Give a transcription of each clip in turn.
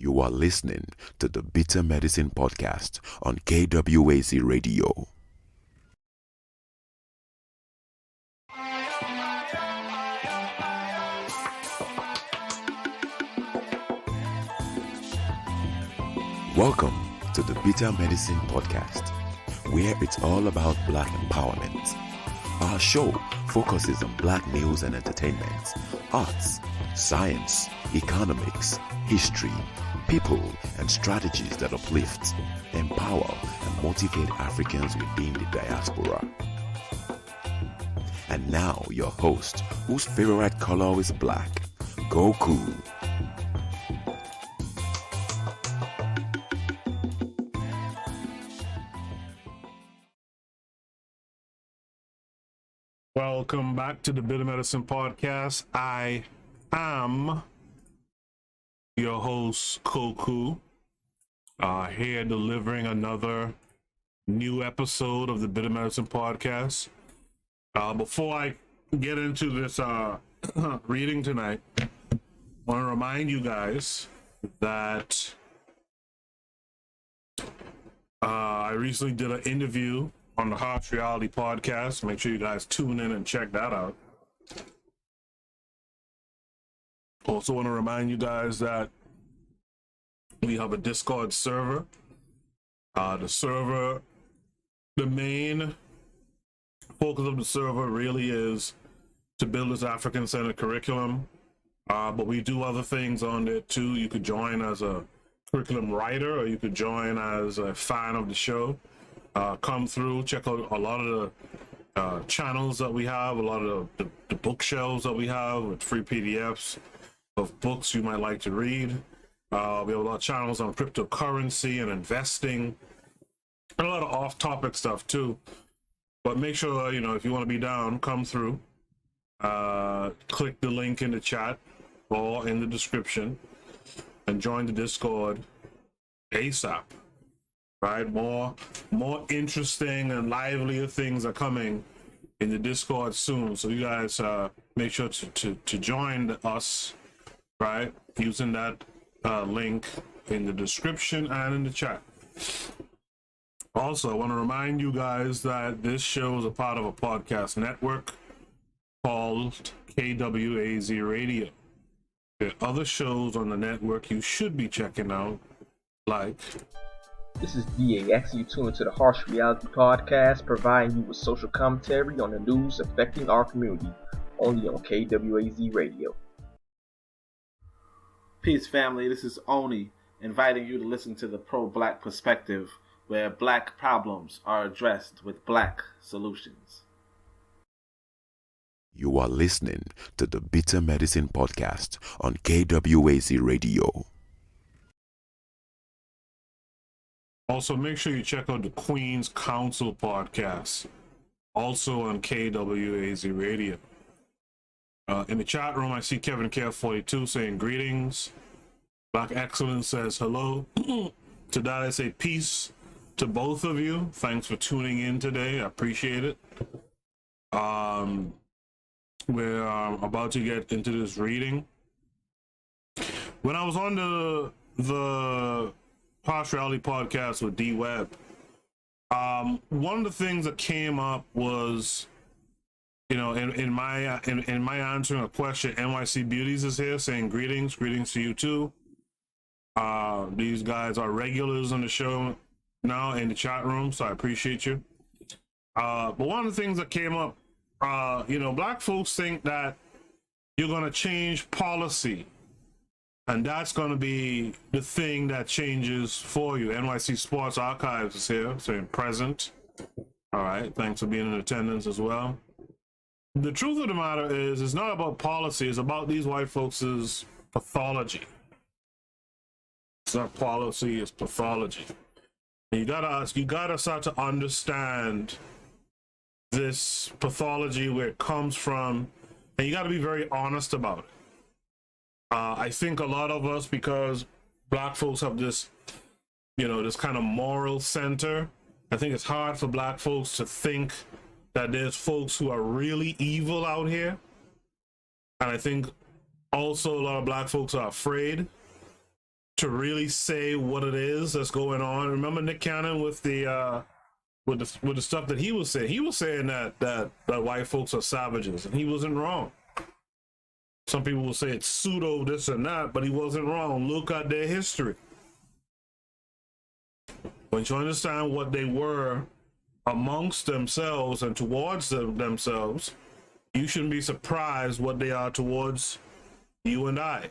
You are listening to the Bitter Medicine Podcast on KWAZ Radio. Welcome to the Bitter Medicine Podcast, where it's all about Black empowerment. Our show focuses on Black news and entertainment, arts, science, economics, history, people, and strategies that uplift, empower, and motivate Africans within the diaspora. And now, your host, whose favorite color is black, Goku. Welcome back to the Bitter Medicine Podcast. I am your host, Koku, here delivering another new episode of the Bitter Medicine Podcast. Before I get into this reading tonight, I want to remind you guys that I recently did an interview on the Harsh Reality Podcast. Make sure you guys tune in and check that out. Also want to remind you guys that we have a Discord server. The main focus of the server really is to build this African-centered curriculum. But we do other things on there too. You could join as a curriculum writer, or you could join as a fan of the show. Come through, check out a lot of the channels that we have, a lot of the bookshelves that we have with free PDFs of books you might like to read. We have a lot of channels on cryptocurrency and investing, and a lot of off-topic stuff too. But make sure, if you want to be down, come through. Click the link in the chat or in the description and join the Discord ASAP. Right, more interesting and livelier things are coming in the Discord soon. So you guys make sure to join us, right, using that link in the description and in the chat. Also, I want to remind you guys that this show is a part of a podcast network called KWAZ Radio. There are other shows on the network you should be checking out, like... This is DAX. You tune into the Harsh Reality Podcast, providing you with social commentary on the news affecting our community, only on KWAZ Radio. Peace, family. This is Oni, inviting you to listen to the pro-Black perspective, where Black problems are addressed with Black solutions. You are listening to the Bitter Medicine Podcast on KWAZ Radio. Also, make sure you check out the Queen's Council podcast, also on KWAZ Radio. In the chat room, I see Kevin Care42 saying greetings. Black Excellence says hello. To that, I say peace to both of you. Thanks for tuning in today. I appreciate it. We're about to get into this reading. When I was on the Harsh Reality Podcast with D Web, one of the things that came up was, in my answering a question, NYC Beauties is here saying greetings to you too. These guys are regulars on the show now in the chat room, so I appreciate you. But one of the things that came up, Black folks think that you're gonna change policy, and that's going to be the thing that changes for you. NYC Sports Archives is here, saying present. All right, thanks for being in attendance as well. The truth of the matter is, it's not about policy, it's about these white folks' pathology. It's not policy, it's pathology. And you gotta start to understand this pathology, where it comes from, and you gotta be very honest about it. I think a lot of us, because Black folks have this, this kind of moral center, I think it's hard for Black folks to think that there's folks who are really evil out here. And I think also a lot of Black folks are afraid to really say what it is that's going on. Remember Nick Cannon with the stuff that he was saying. He was saying that white folks are savages, and he wasn't wrong. Some people will say it's pseudo this and that, but he wasn't wrong. Look at their history. Once you understand what they were amongst themselves and towards themselves, you shouldn't be surprised what they are towards you and I.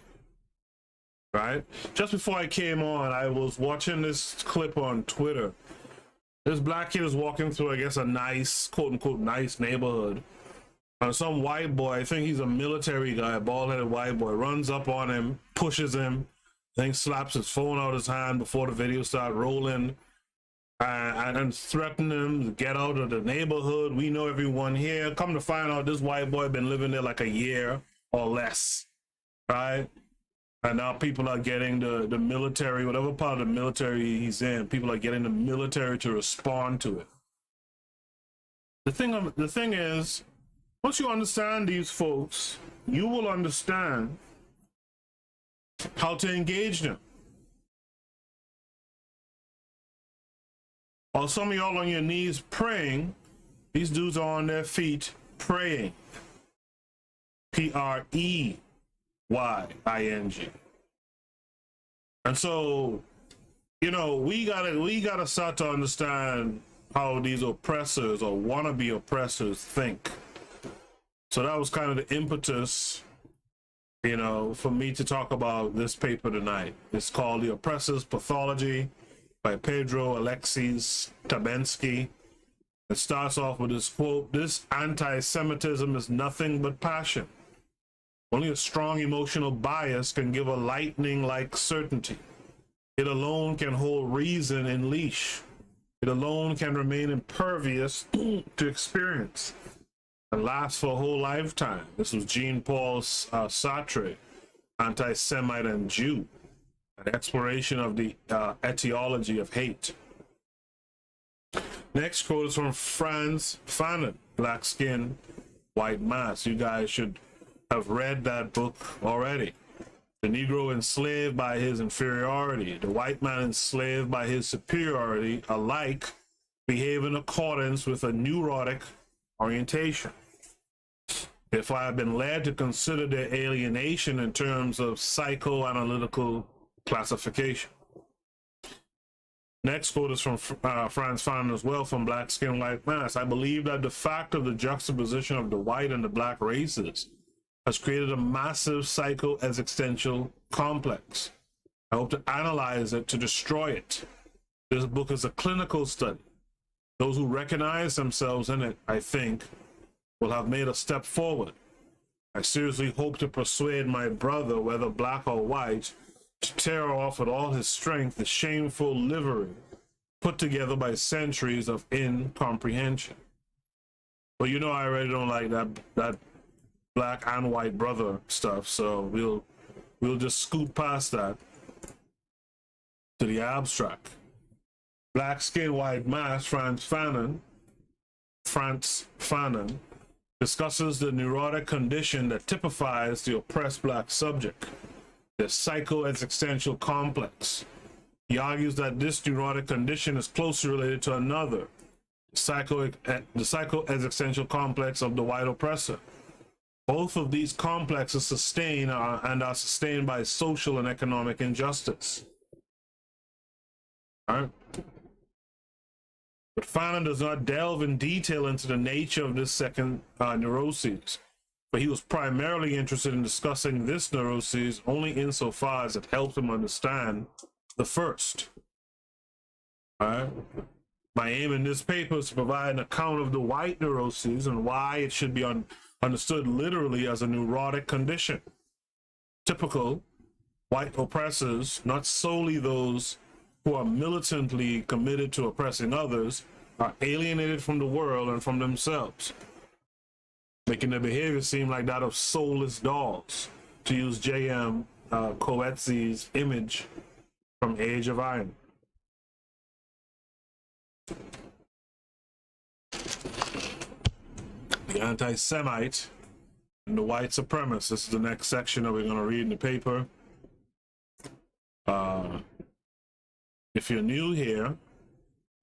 Right? Just before I came on, I was watching this clip on Twitter. This black kid is walking through, I guess, a nice, quote unquote, nice neighborhood. And some white boy, I think he's a military guy, a bald-headed white boy, runs up on him, pushes him, then slaps his phone out of his hand before the video started rolling, and threatened him to get out of the neighborhood. We know everyone here. Come to find out, this white boy been living there like a year or less, right? And now people are getting the military, whatever part of the military he's in, people are getting the military to respond to it. The thing is, once you understand these folks, you will understand how to engage them. While some of y'all on your knees praying, these dudes are on their feet praying. Preying. And so, you know, we gotta start to understand how these oppressors or wannabe oppressors think. So that was kind of the impetus, you know, for me to talk about this paper tonight. It's called The Oppressor's Pathology by Pedro Alexis Tabensky. It starts off with this quote: "This anti-Semitism is nothing but passion. Only a strong emotional bias can give a lightning-like certainty. It alone can hold reason in leash. It alone can remain impervious to experience and last for a whole lifetime." This was Jean-Paul Sartre, anti-Semite and Jew, an exploration of the etiology of hate. Next quote is from Frantz, Fanon, Black Skin, White Mass. You guys should have read that book already. The Negro enslaved by his inferiority, the white man enslaved by his superiority, alike behave in accordance with a neurotic orientation. If I have been led to consider their alienation in terms of psychoanalytical classification. Next quote is from Frantz Fanon as well, from Black Skin, White Mass. "I believe that the fact of the juxtaposition of the white and the black races has created a massive psycho-existential complex. I hope to analyze it, to destroy it. This book is a clinical study. Those who recognize themselves in it, I think, will have made a step forward. I seriously hope to persuade my brother, whether black or white, to tear off with all his strength the shameful livery put together by centuries of incomprehension." Well, you know I already don't like that black and white brother stuff, so we'll just scoot past that to the abstract. Black Skin, White Mass, Frantz Fanon discusses the neurotic condition that typifies the oppressed black subject, the psycho-existential complex. He argues that this neurotic condition is closely related to another, the psycho-existential complex of the white oppressor. Both of these complexes sustain and are sustained by social and economic injustice. All right. But Fanon does not delve in detail into the nature of this second neuroses, but he was primarily interested in discussing this neuroses only insofar as it helped him understand the first. All right. My aim in this paper is to provide an account of the white neuroses and why it should be understood literally as a neurotic condition. Typical white oppressors, not solely those who are militantly committed to oppressing others, are alienated from the world and from themselves, making their behavior seem like that of soulless dogs, to use J.M. Coetzee's image from Age of Iron. The anti-Semite and the white supremacist. This is the next section that we're going to read in the paper. If you're new here,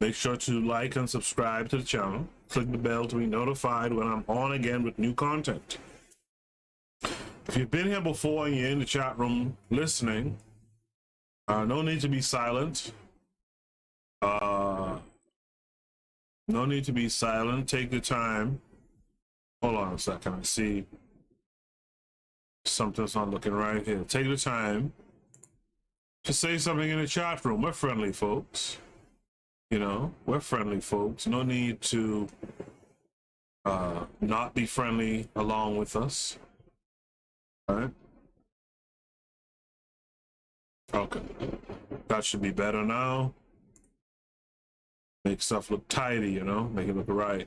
make sure to like and subscribe to the channel. Click the bell to be notified when I'm on again with new content. If you've been here before and you're in the chat room listening, no need to be silent. No need to be silent. Take the time. Hold on a second. I see something's not looking right here. Take the time to say something in the chat room. We're friendly folks. You know, we're friendly folks. No need to not be friendly along with us. All right. Okay. That should be better now. Make stuff look tidy, you know, make it look right.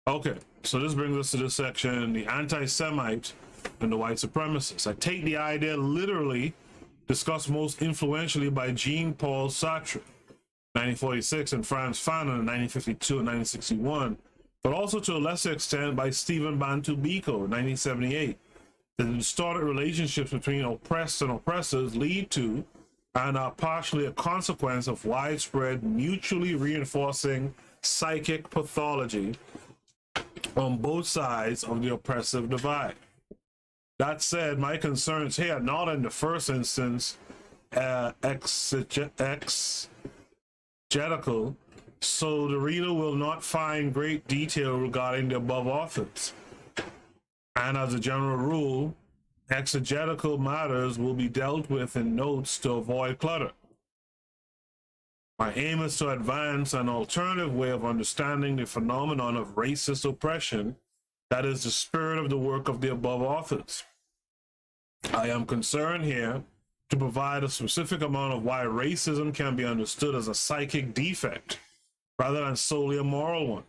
Okay, so this brings us to this section, the anti-Semite and the white supremacist. I take the idea literally, discussed most influentially by Jean-Paul Sartre, 1946, and Frantz Fanon in 1952 and 1961, but also to a lesser extent by Stephen Bantu Biko in 1978. The distorted relationships between oppressed and oppressors lead to and are partially a consequence of widespread mutually reinforcing psychic pathology on both sides of the oppressive divide. That said, my concerns here are not in the first instance exegetical, so the reader will not find great detail regarding the above authors. And as a general rule, exegetical matters will be dealt with in notes to avoid clutter. My aim is to advance an alternative way of understanding the phenomenon of racist oppression that is the spirit of the work of the above authors. I am concerned here to provide a specific amount of why racism can be understood as a psychic defect rather than solely a moral one.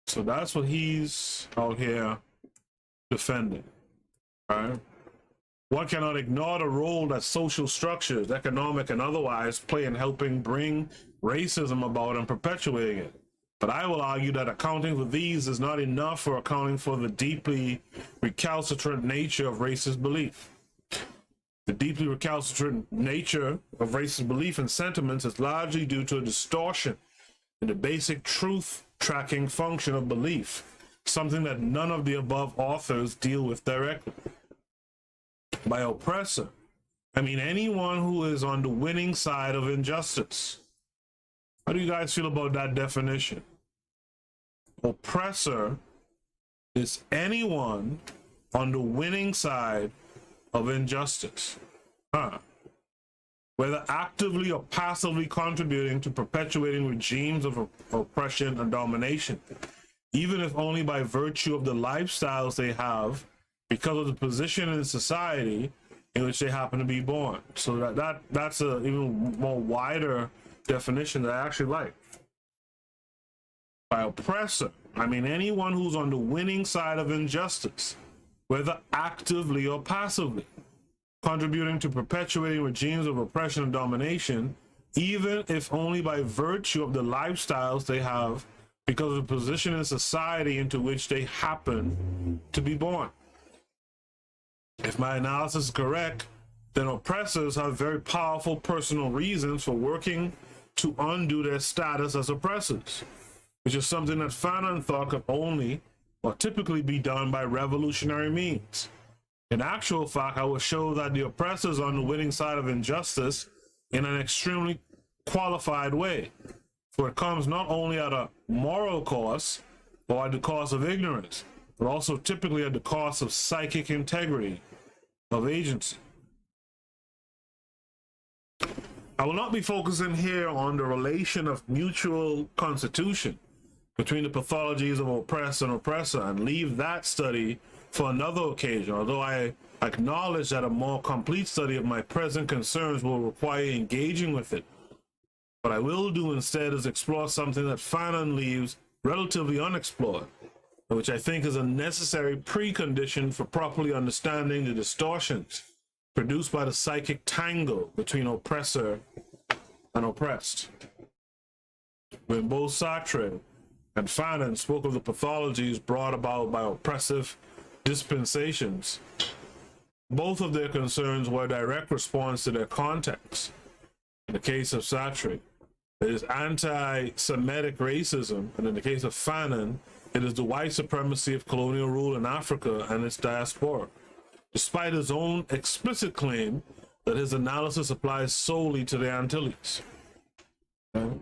So that's what he's out here defending, right? One cannot ignore the role that social structures, economic and otherwise, play in helping bring racism about and perpetuating it. But I will argue that accounting for these is not enough for accounting for the deeply recalcitrant nature of racist belief. The deeply recalcitrant nature of racist belief and sentiments is largely due to a distortion in the basic truth tracking function of belief, something that none of the above authors deal with directly. By oppressor, I mean anyone who is on the winning side of injustice. How do you guys feel about that definition? Oppressor is anyone on the winning side of injustice. Whether actively or passively contributing to perpetuating regimes of oppression and domination, even if only by virtue of the lifestyles they have because of the position in society in which they happen to be born. So that's a even more wider definition that I actually like. By oppressor, I mean anyone who's on the winning side of injustice, whether actively or passively, contributing to perpetuating regimes of oppression and domination, even if only by virtue of the lifestyles they have because of the position in society into which they happen to be born. If my analysis is correct, then oppressors have very powerful personal reasons for working to undo their status as oppressors, which is something that Fanon thought could only or typically be done by revolutionary means. In actual fact, I will show that the oppressors are on the winning side of injustice in an extremely qualified way, for it comes not only at a moral cost or at the cost of ignorance, but also typically at the cost of psychic integrity of agency. I will not be focusing here on the relation of mutual constitution between the pathologies of oppressed and oppressor and leave that study for another occasion, although I acknowledge that a more complete study of my present concerns will require engaging with it. What I will do instead is explore something that Fanon leaves relatively unexplored, which I think is a necessary precondition for properly understanding the distortions produced by the psychic tangle between oppressor and oppressed. When both Sartre and Fanon spoke of the pathologies brought about by oppressive dispensations, both of their concerns were a direct response to their context. In the case of Sartre, it is anti-Semitic racism, and in the case of Fanon, it is the white supremacy of colonial rule in Africa and its diaspora, despite his own explicit claim that his analysis applies solely to the Antilles. Okay.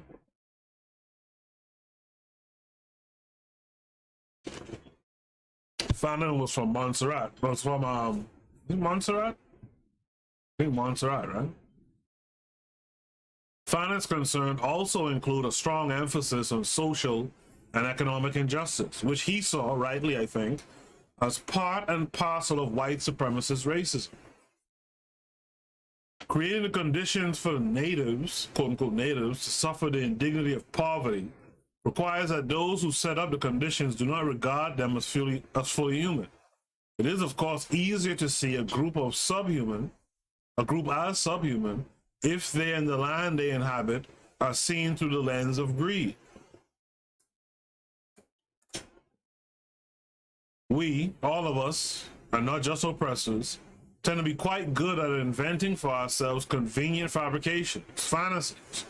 Fanon was from Montserrat. Was from Montserrat? I think Montserrat, right? Fanon's concern also include a strong emphasis on social and economic injustice, which he saw, rightly I think, as part and parcel of white supremacist racism. Creating the conditions for the natives, quote-unquote natives, to suffer the indignity of poverty requires that those who set up the conditions do not regard them as fully human. It is, of course, easier to see a group as subhuman, if they and the land they inhabit are seen through the lens of greed. We, all of us, and not just oppressors, tend to be quite good at inventing for ourselves convenient fabrications, fantasies,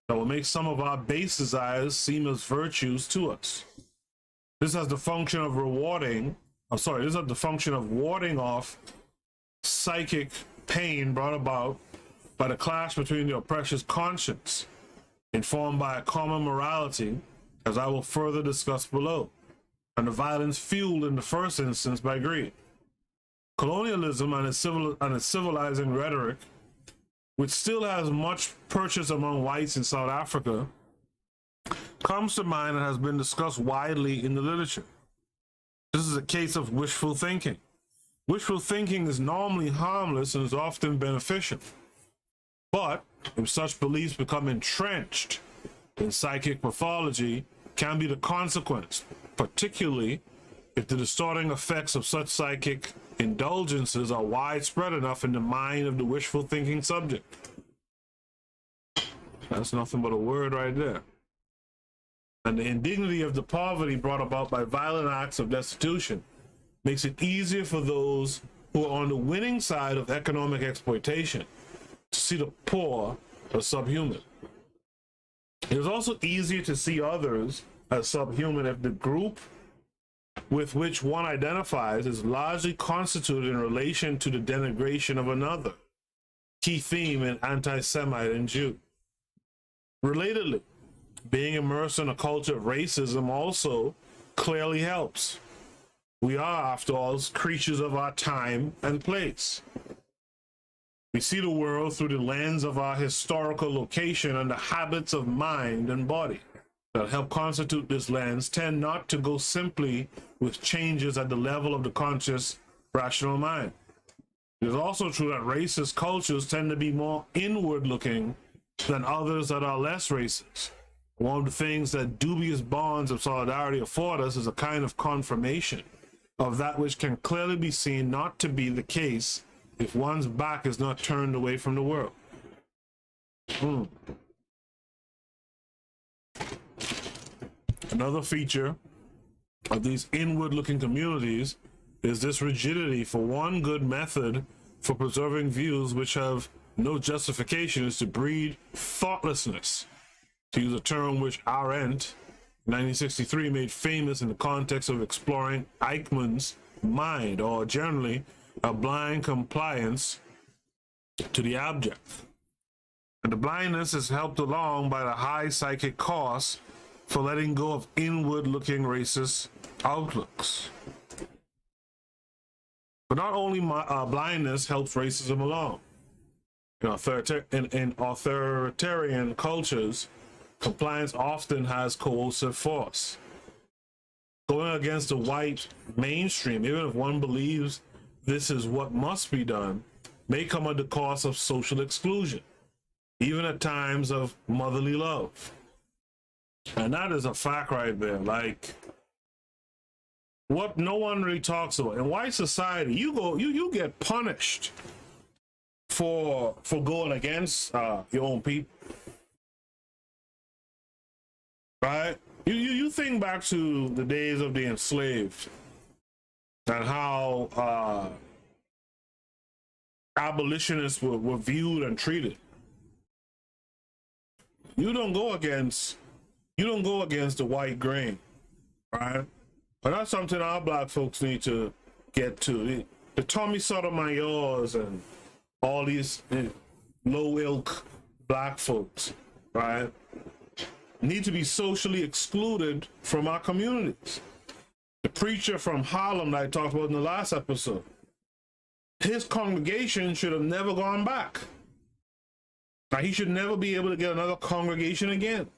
that will make some of our base desires seem as virtues to us. This has the function of warding off psychic pain brought about by the clash between the oppressor's conscience, informed by a common morality, as I will further discuss below, and the violence fueled in the first instance by greed. Colonialism and its civilizing rhetoric, which still has much purchase among whites in South Africa, comes to mind and has been discussed widely in the literature. This is a case of wishful thinking. Wishful thinking is normally harmless and is often beneficial. But if such beliefs become entrenched in psychic pathology, can be the consequence, particularly if the distorting effects of such psychic indulgences are widespread enough in the mind of the wishful thinking subject. That's nothing but a word right there. And the indignity of the poverty brought about by violent acts of destitution makes it easier for those who are on the winning side of economic exploitation to see the poor as subhuman. It is also easier to see others as subhuman if the group with which one identifies is largely constituted in relation to the denigration of another, key theme in anti-Semite and Jew. Relatedly, being immersed in a culture of racism also clearly helps. We are, after all, creatures of our time and place. We see the world through the lens of our historical location, and the habits of mind and body that help constitute this lens tend not to go simply with changes at the level of the conscious, rational mind. It is also true that racist cultures tend to be more inward-looking than others that are less racist. One of the things that dubious bonds of solidarity afford us is a kind of confirmation of that which can clearly be seen not to be the case if one's back is not turned away from the world. Another feature of these inward-looking communities is this rigidity for one good method for preserving views which have no justification is to breed thoughtlessness, to use a term which Arendt, 1963, made famous in the context of exploring Eichmann's mind, or generally a blind compliance to the abject. And the blindness is helped along by the high psychic cost for letting go of inward-looking racist outlooks. But not only blindness helps racism along. In authoritarian cultures, compliance often has coercive force. Going against the white mainstream, even if one believes this is what must be done, may come at the cost of social exclusion, even at times of motherly love. And that is a fact right there. Like, what no one really talks about. In white society, you get punished for going against your own people. Right? You think back to the days of the enslaved and how abolitionists were viewed and treated. You don't go against the white grain, right? But that's something our black folks need to get to. The Tommy Sotomayors and all these low ilk black folks, right, need to be socially excluded from our communities. The preacher from Harlem that I talked about in the last episode, his congregation should have never gone back. Now, he should never be able to get another congregation again.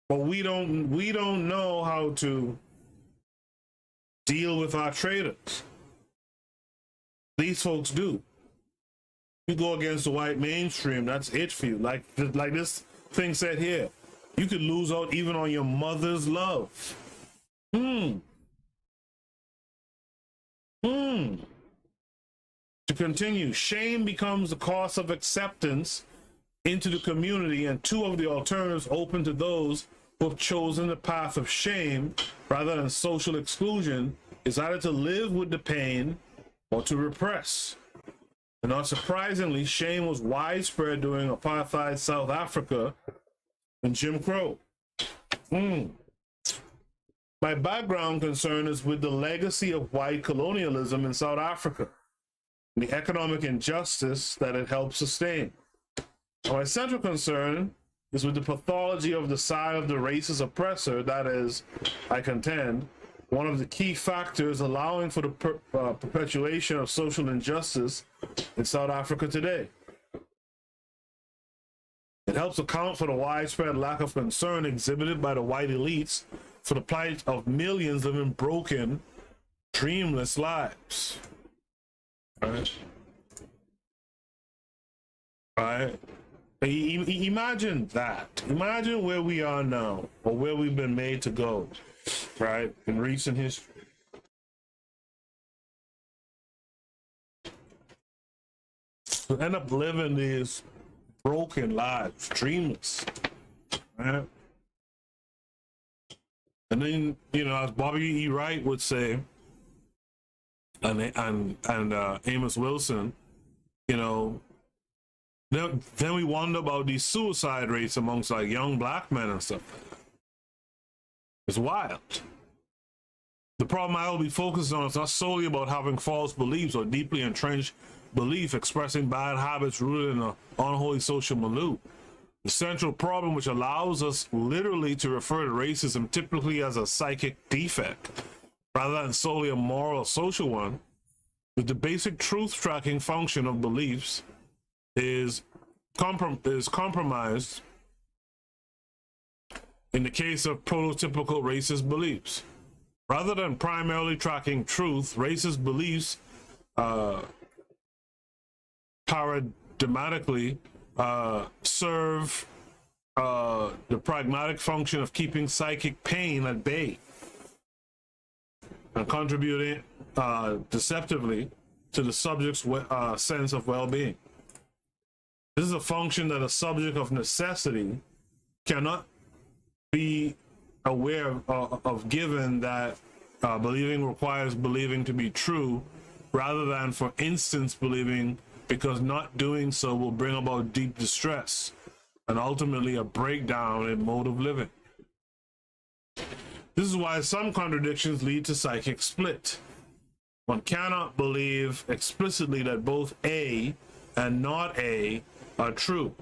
But we don't know how to deal with our traitors. These folks do. You go against the white mainstream, that's it for you. Like this thing said here, you could lose out even on your mother's love. To continue, shame becomes the cost of acceptance into the community, and two of the alternatives open to those who have chosen the path of shame rather than social exclusion is either to live with the pain or to repress. And not surprisingly, shame was widespread during apartheid South Africa and Jim Crow. My background concern is with the legacy of white colonialism in South Africa and the economic injustice that it helped sustain. My central concern is with the pathology of the side of the racist oppressor that is, I contend, one of the key factors allowing for the perpetuation of social injustice in South Africa today. It helps account for the widespread lack of concern exhibited by the white elites for the plight of millions living broken, dreamless lives. Right? Right? Imagine that. Imagine where we are now, or where we've been made to go, right, in recent history. To end up living these broken lives, dreamless, right? And then, you know, as Bobby E. Wright would say, and Amos Wilson, you know, then we wonder about these suicide rates amongst like young black men and stuff like that. It's wild. The problem I will be focused on is not solely about having false beliefs or deeply entrenched belief expressing bad habits rooted in an unholy social milieu. The central problem, which allows us literally to refer to racism typically as a psychic defect rather than solely a moral or social one, with the basic truth tracking function of beliefs is compromised in the case of prototypical racist beliefs. Rather than primarily tracking truth, racist beliefs paradigmatically serve the pragmatic function of keeping psychic pain at bay and contributing deceptively to the subject's sense of well-being. This is a function that a subject of necessity cannot be aware of given that believing requires believing to be true, rather than, for instance, believing because not doing so will bring about deep distress and ultimately a breakdown in mode of living. This is why some contradictions lead to psychic split. One cannot believe explicitly that both A and not A are true.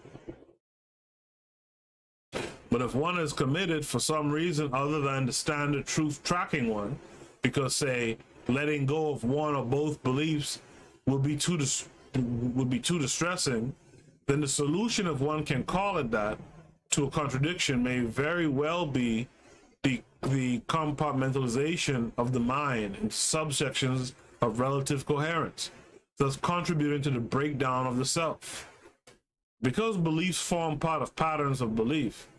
But if one is committed for some reason other than the standard truth tracking one, because, say, letting go of one or both beliefs would be too distressing, then the solution, if one can call it that, to a contradiction may very well be the compartmentalization of the mind in subsections of relative coherence, thus contributing to the breakdown of the self. Because beliefs form part of patterns of belief,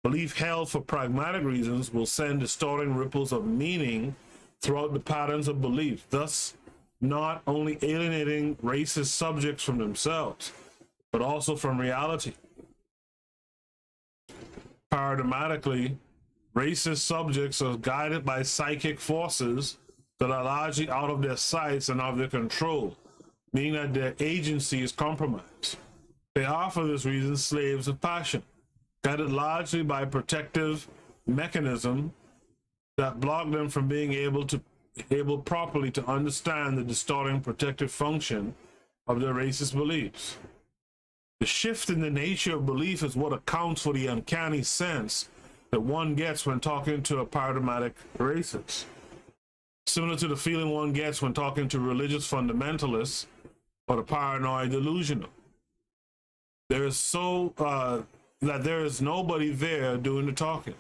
belief held for pragmatic reasons will send distorting ripples of meaning throughout the patterns of belief, thus not only alienating racist subjects from themselves, but also from reality. Paradigmatically, racist subjects are guided by psychic forces that are largely out of their sights and out of their control, meaning that their agency is compromised. They are, for this reason, slaves of passion, guided largely by protective mechanism that block them from being able properly to understand the distorting protective function of their racist beliefs. The shift in the nature of belief is what accounts for the uncanny sense that one gets when talking to a paradigmatic racist, similar to the feeling one gets when talking to religious fundamentalists or the paranoid delusional. There is that there is nobody there doing the talking.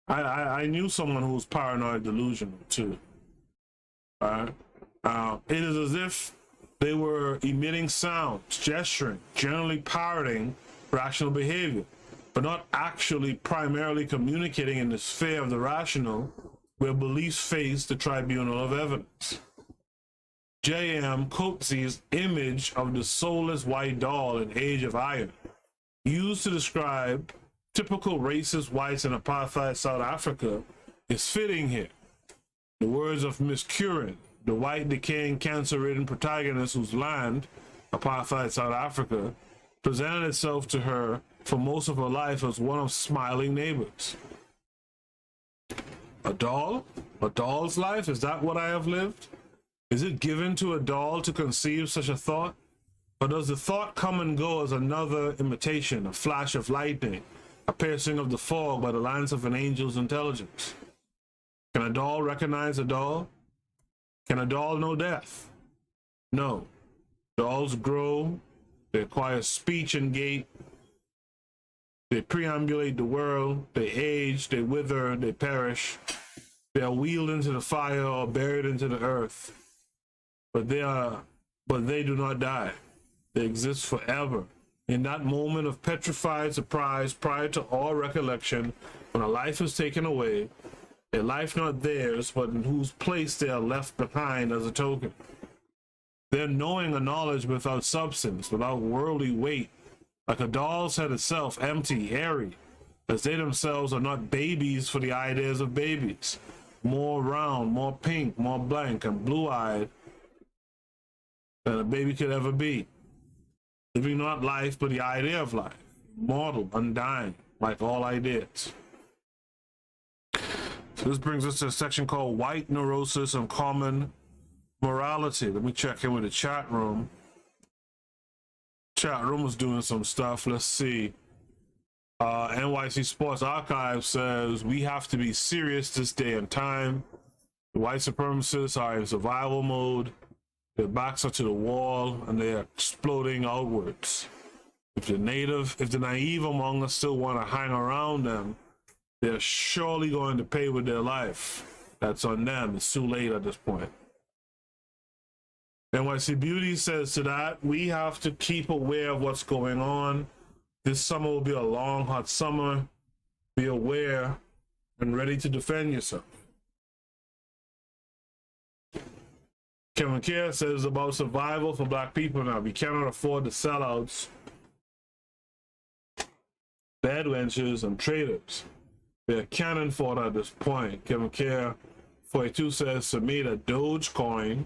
I knew someone who was paranoid delusional too. It is as if they were emitting sounds, gesturing, generally parroting rational behavior, but not actually primarily communicating in the sphere of the rational, where beliefs face the tribunal of evidence. J.M. Coetzee's image of the soulless white doll in Age of Iron, used to describe typical racist whites in apartheid South Africa, is fitting here. The words of Miss Curran, the white, decaying, cancer-ridden protagonist whose land, apartheid South Africa, presented itself to her for most of her life as one of smiling neighbors. A doll? A doll's life? Is that what I have lived? Is it given to a doll to conceive such a thought? Or does the thought come and go as another imitation, a flash of lightning, a piercing of the fog by the lance of an angel's intelligence? Can a doll recognize a doll? Can a doll know death? No. Dolls grow, they acquire speech and gait, they preambulate the world, they age, they wither, they perish, they are wheeled into the fire or buried into the earth. But they do not die. They exist forever. In that moment of petrified surprise prior to all recollection, when a life is taken away, a life not theirs, but in whose place they are left behind as a token. Their knowing a knowledge without substance, without worldly weight, like a doll's head itself, empty, airy, as they themselves are not babies for the ideas of babies, more round, more pink, more blank, and blue-eyed than a baby could ever be. Living not life, but the idea of life, mortal, undying, like all ideas. So this brings us to a section called White Neurosis and Common Morality. Let me check in with the chat room. Chat room was doing some stuff. Let's see. NYC Sports Archive says, we have to be serious this day and time. The white supremacists are in survival mode. Their backs are to the wall and they are exploding outwards. If the naive among us still want to hang around them, they're surely going to pay with their life. That's on them. It's too late at this point. NYC Beauty says to that, we have to keep aware of what's going on. This summer will be a long, hot summer. Be aware and ready to defend yourself. Kevin Kerr says about survival for black people now. We cannot afford the sellouts, bad wenches, and traitors. They're cannon fodder at this point. Kevin Kerr 42 says to me that Dogecoin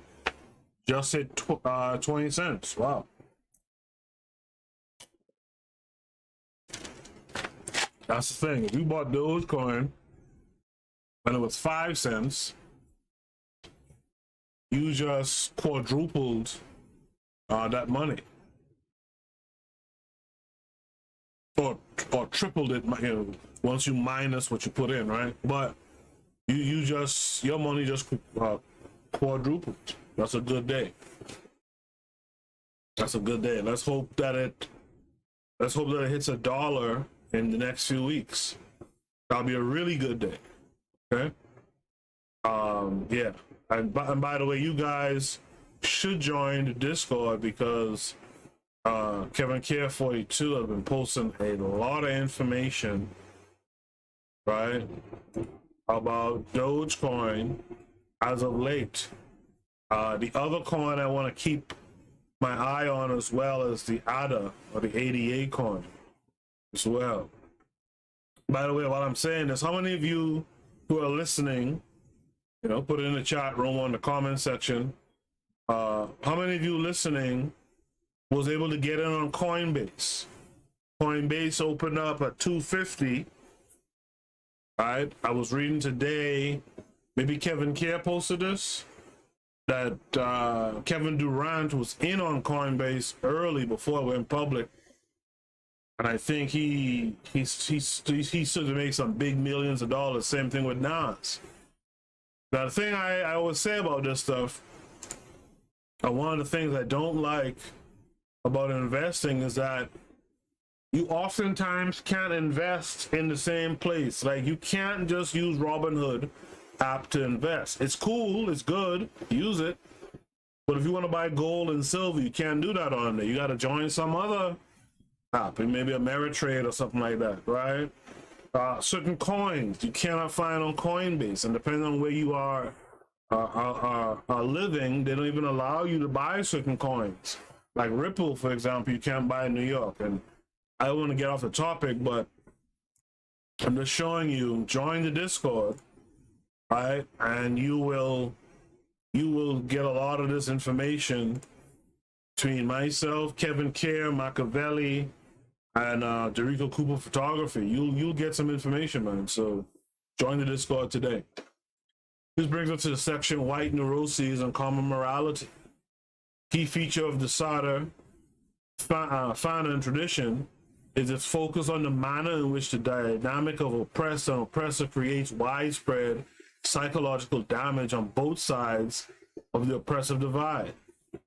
just hit 20 cents. Wow. That's the thing. If you bought Dogecoin when it was 5 cents, you just quadrupled that money. Or tripled it, once you minus what you put in, right? But your money just quadrupled. That's a good day. That's a good day. Let's hope that it hits $1 in the next few weeks. That'll be a really good day. Okay. Yeah. And by the way, you guys should join the Discord because Kevin Care 42 has been posting a lot of information, right, about Dogecoin as of late. The other coin I want to keep my eye on as well is the ADA, or the ADA coin as well. By the way, what I'm saying is, how many of you who are listening put it in the chat room or in the comment section. How many of you listening was able to get in on Coinbase? Coinbase opened up at 250. Right? I was reading today, maybe Kevin Kerr posted this, that Kevin Durant was in on Coinbase early before it went public. And I think he should make some big millions of dollars. Same thing with Nas. Now, the thing I always say about this stuff, one of the things I don't like about investing is that you oftentimes can't invest in the same place. Like, you can't just use Robinhood app to invest. It's cool, it's good, use it. But if you want to buy gold and silver, you can't do that on there. You got to join some other app, maybe Ameritrade or something like that, right? Certain coins you cannot find on Coinbase, and depending on where you are living, they don't even allow you to buy certain coins. Like Ripple, for example, you can't buy in New York. And I don't want to get off the topic, but I'm just showing you, join the Discord, right? And you will get a lot of this information between myself, Kevin Kerr, Machiavelli, and Dorico Cooper Photography. You'll get some information, man. So join the Discord today. This brings us to the section White Neuroses and Common Morality. Key feature of the Sada Fanon tradition is its focus on the manner in which the dynamic of oppressor and oppressor creates widespread psychological damage on both sides of the oppressive divide,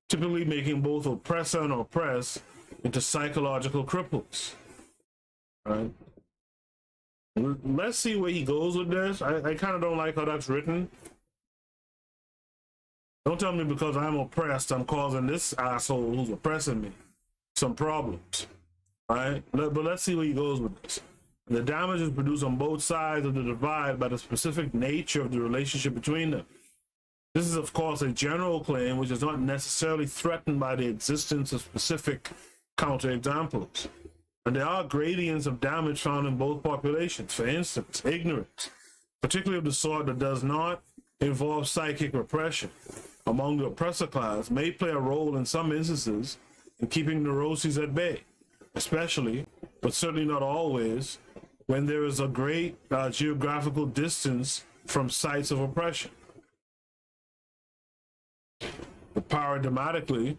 typically making both oppressor and oppressed into psychological cripples. All right. Let's see where he goes with this. I kind of don't like how that's written. Don't tell me because I'm oppressed, I'm causing this asshole who's oppressing me some problems. All right? But let's see where he goes with this. The damage is produced on both sides of the divide by the specific nature of the relationship between them. This is, of course, a general claim which is not necessarily threatened by the existence of specific counterexamples. And there are gradients of damage found in both populations. For instance, ignorance, particularly of the sort that does not involve psychic repression, among the oppressor class may play a role in some instances in keeping neuroses at bay, especially, but certainly not always, when there is a great geographical distance from sites of oppression. But paradigmatically,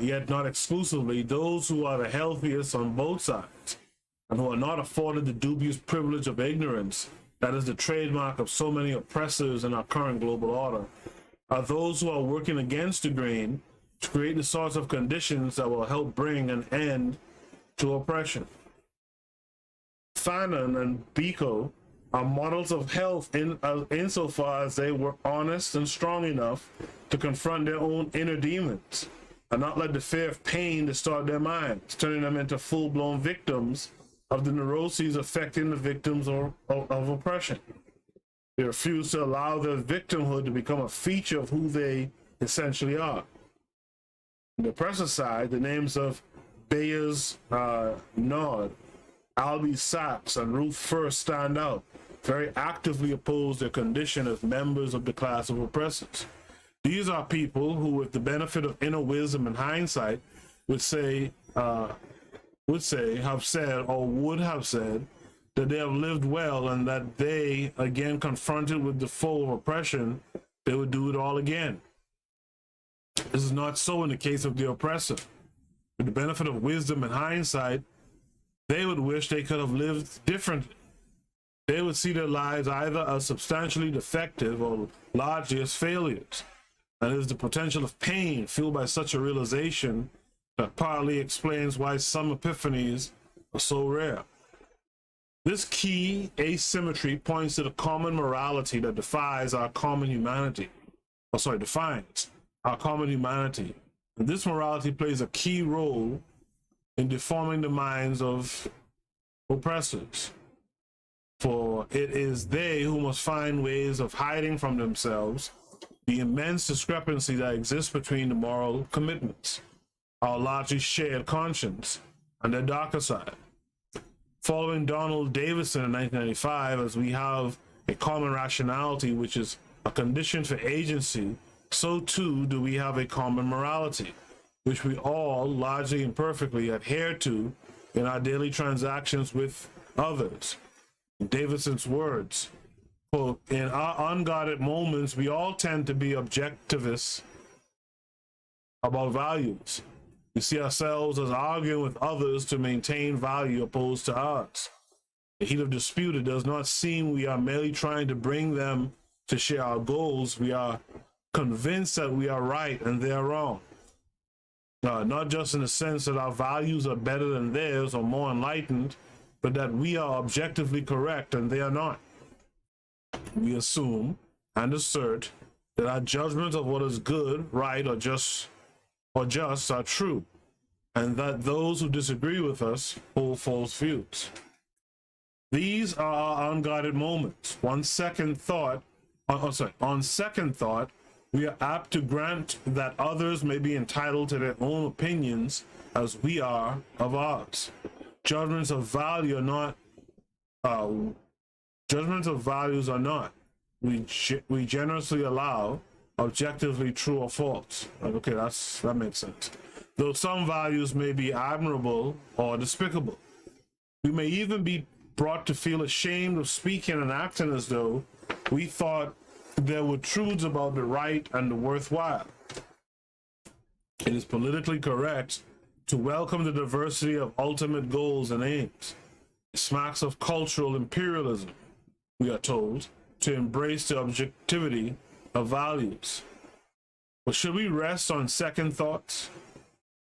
yet not exclusively, those who are the healthiest on both sides and who are not afforded the dubious privilege of ignorance that is the trademark of so many oppressors in our current global order, are those who are working against the grain to create the sorts of conditions that will help bring an end to oppression. Fanon and Biko are models of health insofar as they were honest and strong enough to confront their own inner demons and not let the fear of pain distort their minds, turning them into full-blown victims of the neuroses affecting the victims of oppression. They refuse to allow their victimhood to become a feature of who they essentially are. On the oppressor side, the names of Bayers Nord, Albie Sachs, and Ruth First stand out, very actively oppose their condition as members of the class of oppressors. These are people who, with the benefit of inner wisdom and hindsight, would have said that they have lived well, and that they, again confronted with the foe of oppression, they would do it all again. This is not so in the case of the oppressor. With the benefit of wisdom and hindsight, they would wish they could have lived differently. They would see their lives either as substantially defective or largely as failures. And it is the potential of pain fueled by such a realization that partly explains why some epiphanies are so rare. This key asymmetry points to the common morality that defines our common humanity. And this morality plays a key role in deforming the minds of oppressors. For it is they who must find ways of hiding from themselves the immense discrepancy that exists between the moral commitments, our largely shared conscience, and their darker side. Following Donald Davison in 1995, as we have a common rationality which is a condition for agency, so too do we have a common morality, which we all, largely imperfectly, adhere to in our daily transactions with others. In Davidson's words, quote, in our unguarded moments, we all tend to be objectivists about values. We see ourselves as arguing with others to maintain value opposed to ours. In the heat of dispute, it does not seem we are merely trying to bring them to share our goals. We are convinced that we are right and they are wrong. Not just in the sense that our values are better than theirs or more enlightened, but that we are objectively correct and they are not. We assume and assert that our judgments of what is good, right, or just are true, and that those who disagree with us hold false views. These are our unguarded moments. On second thought, we are apt to grant that others may be entitled to their own opinions as we are of ours. Judgments of value are not. Judgments of values are not. We generously allow objectively true or false. Okay, that makes sense. Though some values may be admirable or despicable, we may even be brought to feel ashamed of speaking and acting as though we thought there were truths about the right and the worthwhile. It is politically correct to welcome the diversity of ultimate goals and aims. It smacks of cultural imperialism, we are told, to embrace the objectivity of values. But should we rest on second thoughts?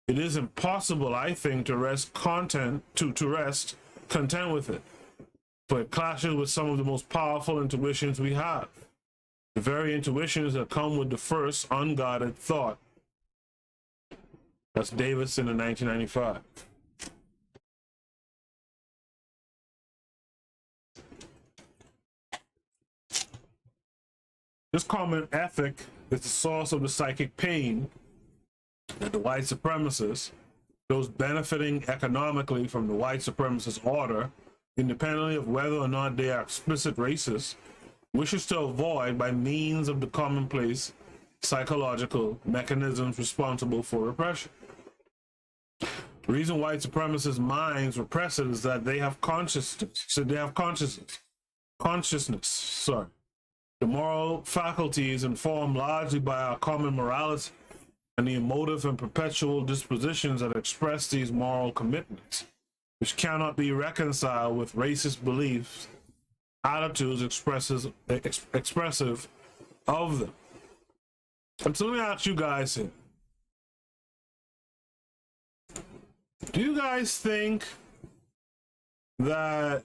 It is impossible, I think, to rest content with it, for it clashes with some of the most powerful intuitions we have, the very intuitions that come with the first unguarded thought. That's Davidson in 1995. This common ethic is the source of the psychic pain that the white supremacists, those benefiting economically from the white supremacist order, independently of whether or not they are explicit racists, wishes to avoid by means of the commonplace psychological mechanisms responsible for repression. The reason white supremacist minds repress it is that they have consciousness. The moral faculty is informed largely by our common morality and the emotive and perpetual dispositions that express these moral commitments, which cannot be reconciled with racist beliefs, attitudes expressive of them. And so let me ask you guys here. Do you guys think that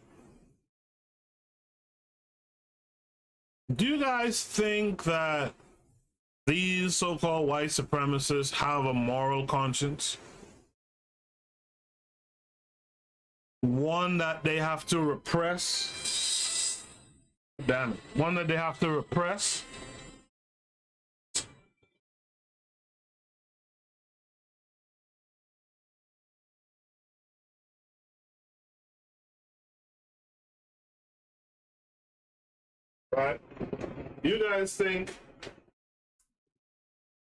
these so-called white supremacists have a moral conscience? One that they have to repress? Damn it. One that they have to repress? Right? You guys think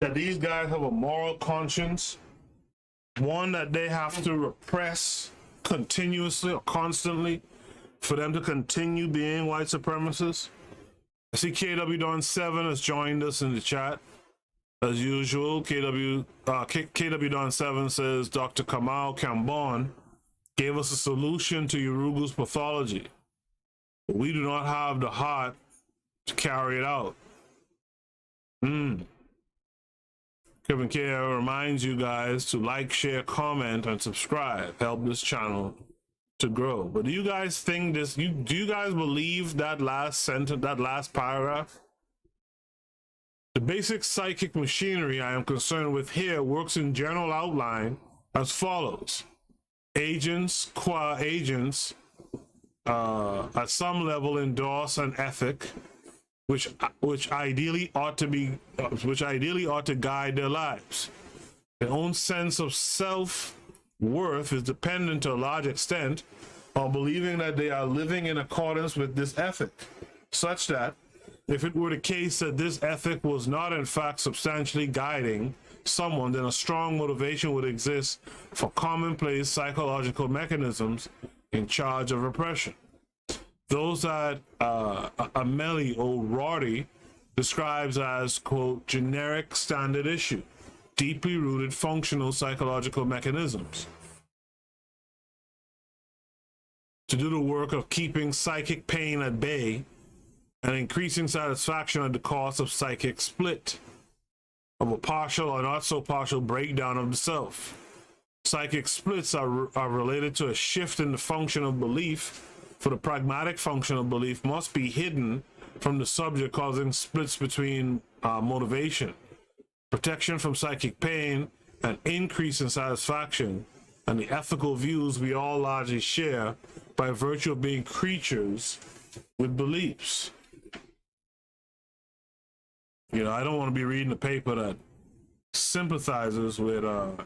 that these guys have a moral conscience? One that they have to repress continuously or constantly for them to continue being white supremacists? I see KW Don 7 has joined us in the chat. As usual, KW Don 7 says Dr. Kamal Kambon gave us a solution to Urugu's pathology, but we do not have the heart to carry it out. Kevin K reminds you guys to like, share, comment, and subscribe. Help this channel to grow. But do you guys think this? Do you guys believe that last sentence, that last paragraph? The basic psychic machinery I am concerned with here works in general outline as follows: agents, qua agents, at some level endorse an ethic which ideally ought to guide their lives. Their own sense of self-worth is dependent to a large extent on believing that they are living in accordance with this ethic, such that if it were the case that this ethic was not in fact substantially guiding someone, then a strong motivation would exist for commonplace psychological mechanisms in charge of repression. Those that Amelie O'Rourke describes as, quote, generic standard issue, deeply rooted functional psychological mechanisms to do the work of keeping psychic pain at bay and increasing satisfaction at the cost of psychic split, of a partial or not so partial breakdown of the self. Psychic splits are related to a shift in the function of belief, for the pragmatic function of belief must be hidden from the subject, causing splits between motivation, protection from psychic pain, and increase in satisfaction, and the ethical views we all largely share by virtue of being creatures with beliefs. You know, I don't want to be reading a paper that sympathizes with white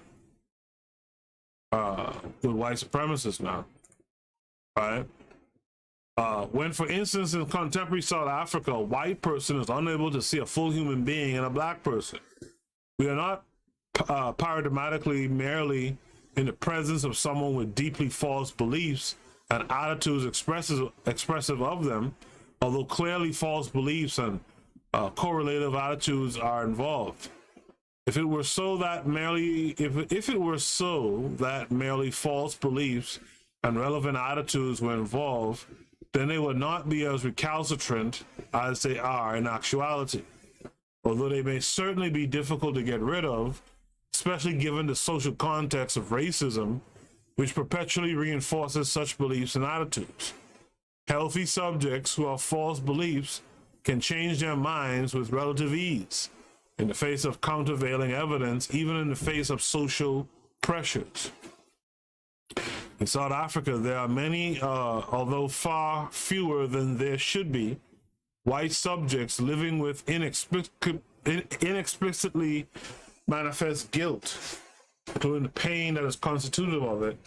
supremacists now, right? When, for instance, in contemporary South Africa, a white person is unable to see a full human being in a black person. We are not paradigmatically merely in the presence of someone with deeply false beliefs and attitudes expressive of them, although clearly false beliefs and correlative attitudes are involved. If it were so that merely false beliefs and relevant attitudes were involved, then they would not be as recalcitrant as they are in actuality. Although they may certainly be difficult to get rid of, especially given the social context of racism, which perpetually reinforces such beliefs and attitudes. Healthy subjects who have false beliefs can change their minds with relative ease in the face of countervailing evidence, even in the face of social pressures. In South Africa, there are many, although far fewer than there should be, white subjects living with inexplicitly manifest guilt, including the pain that is constitutive of it,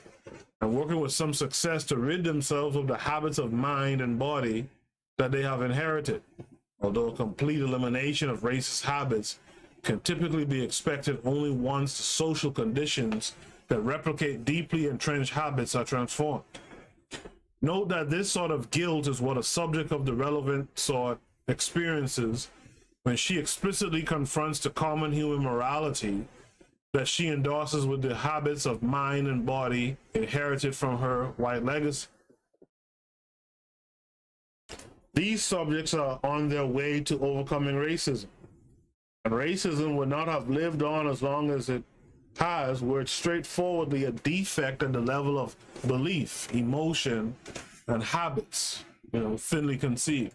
and working with some success to rid themselves of the habits of mind and body that they have inherited. Although a complete elimination of racist habits can typically be expected only once the social conditions that replicate deeply entrenched habits are transformed. Note that this sort of guilt is what a subject of the relevant sort experiences when she explicitly confronts the common human morality that she endorses with the habits of mind and body inherited from her white legacy. These subjects are on their way to overcoming racism. And racism would not have lived on as long as it has, were it straightforwardly a defect at the level of belief, emotion, and habits, you know, thinly conceived.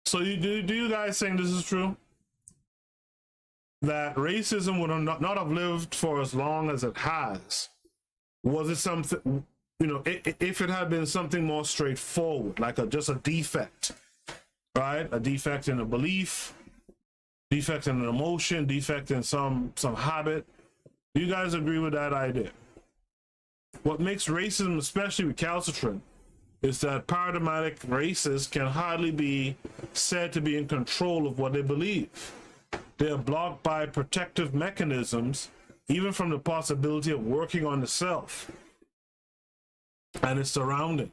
So do you guys think this is true? That racism would not have lived for as long as it has? Was it something, you know, if it had been something more straightforward, like just a defect, right? A defect in a belief, defect in an emotion, defect in some habit. Do you guys agree with that idea? What makes racism especially recalcitrant is that paradigmatic racists can hardly be said to be in control of what they believe. They are blocked by protective mechanisms, even from the possibility of working on the self and its surrounding.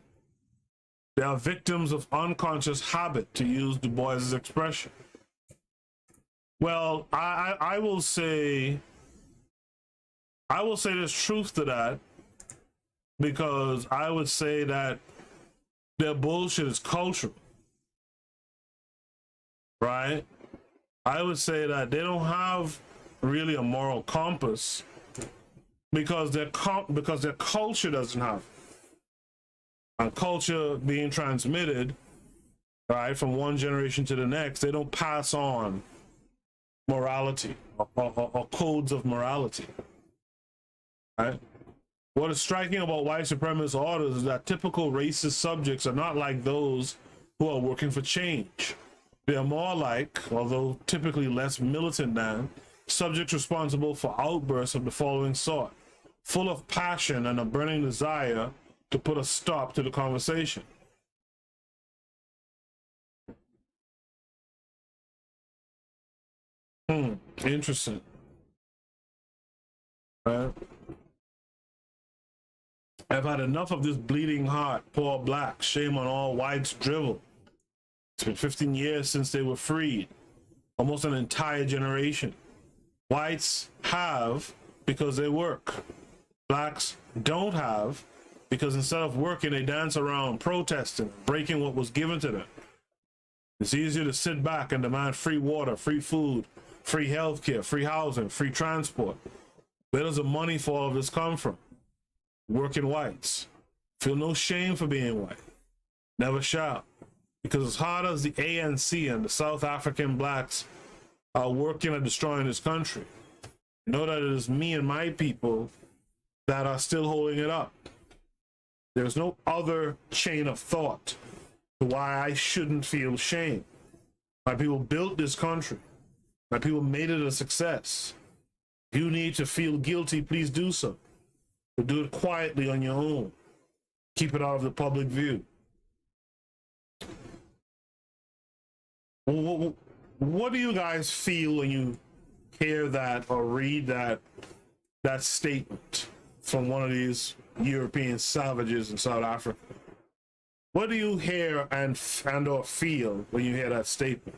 They are victims of unconscious habit, to use Du Bois's expression. Well, I will say there's truth to that, because I would say that their bullshit is cultural, right? I would say that they don't have really a moral compass because their culture doesn't have it. And culture being transmitted, right, from one generation to the next, they don't pass on morality or codes of morality, right? What is striking about white supremacist orders is that typical racist subjects are not like those who are working for change. They are more like, although typically less militant than, subjects responsible for outbursts of the following sort, full of passion and a burning desire to put a stop to the conversation. Interesting. Right. I've had enough of this bleeding heart, poor black, shame on all whites drivel. It's been 15 years since they were freed, almost an entire generation. Whites have because they work. Blacks don't have because instead of working, they dance around protesting, breaking what was given to them. It's easier to sit back and demand free water, free food, free healthcare, free housing, free transport. Where does the money for all of this come from? Working whites. Feel no shame for being white. Never shall. Because as hard as the ANC and the South African blacks are working at destroying this country, know that it is me and my people that are still holding it up. There's no other chain of thought to why I shouldn't feel shame. My people built this country. My people made it a success. If you need to feel guilty, please do so. But do it quietly on your own. Keep it out of the public view. What do you guys feel when you hear that or read that statement from one of these European savages in South Africa? What do you hear and or feel when you hear that statement?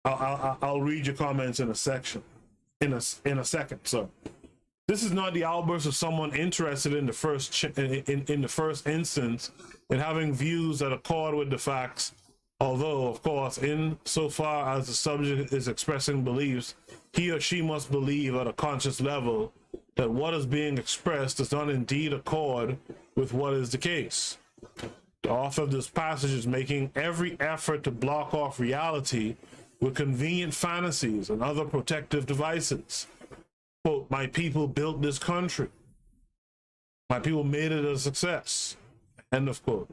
I'll read your comments in a section, in a second. So, this is not the outburst of someone interested in the first in the first instance in having views that accord with the facts. Although, of course, insofar as the subject is expressing beliefs, he or she must believe at a conscious level that what is being expressed does not indeed accord with what is the case. The author of this passage is making every effort to block off reality with convenient fantasies and other protective devices. Quote, my people built this country. My people made it a success. End of quote.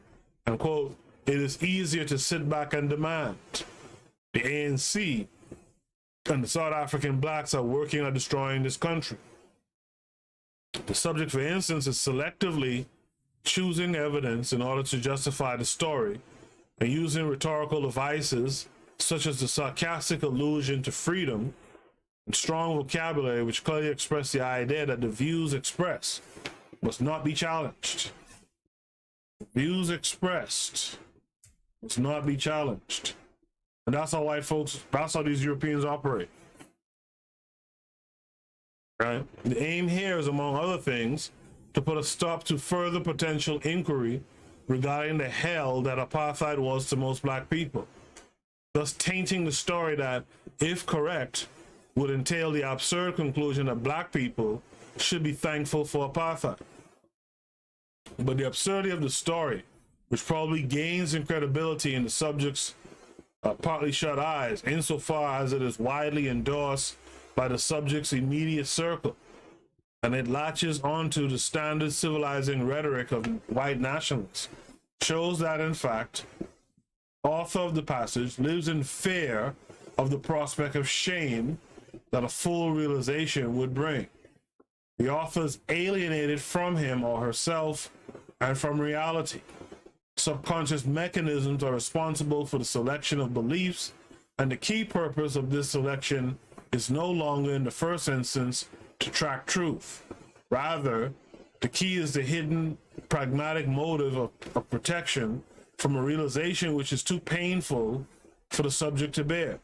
And quote, it is easier to sit back and demand. The ANC and the South African blacks are working on destroying this country. The subject, for instance, is selectively choosing evidence in order to justify the story and using rhetorical devices such as the sarcastic allusion to freedom and strong vocabulary which clearly express the idea that the views expressed must not be challenged. Views expressed must not be challenged. And that's how white folks, that's how these Europeans operate. Right? The aim here is, among other things, to put a stop to further potential inquiry regarding the hell that apartheid was to most black people, thus tainting the story that, if correct, would entail the absurd conclusion that black people should be thankful for apartheid. But the absurdity of the story, which probably gains in credibility in the subject's partly shut eyes, insofar as it is widely endorsed by the subject's immediate circle, and it latches onto the standard civilizing rhetoric of white nationalists, shows that, in fact, author of the passage lives in fear of the prospect of shame that a full realization would bring. The author is alienated from him or herself and from reality. Subconscious mechanisms are responsible for the selection of beliefs, and the key purpose of this selection is no longer, in the first instance, to track truth. Rather, the key is the hidden pragmatic motive of protection from a realization which is too painful for the subject to bear.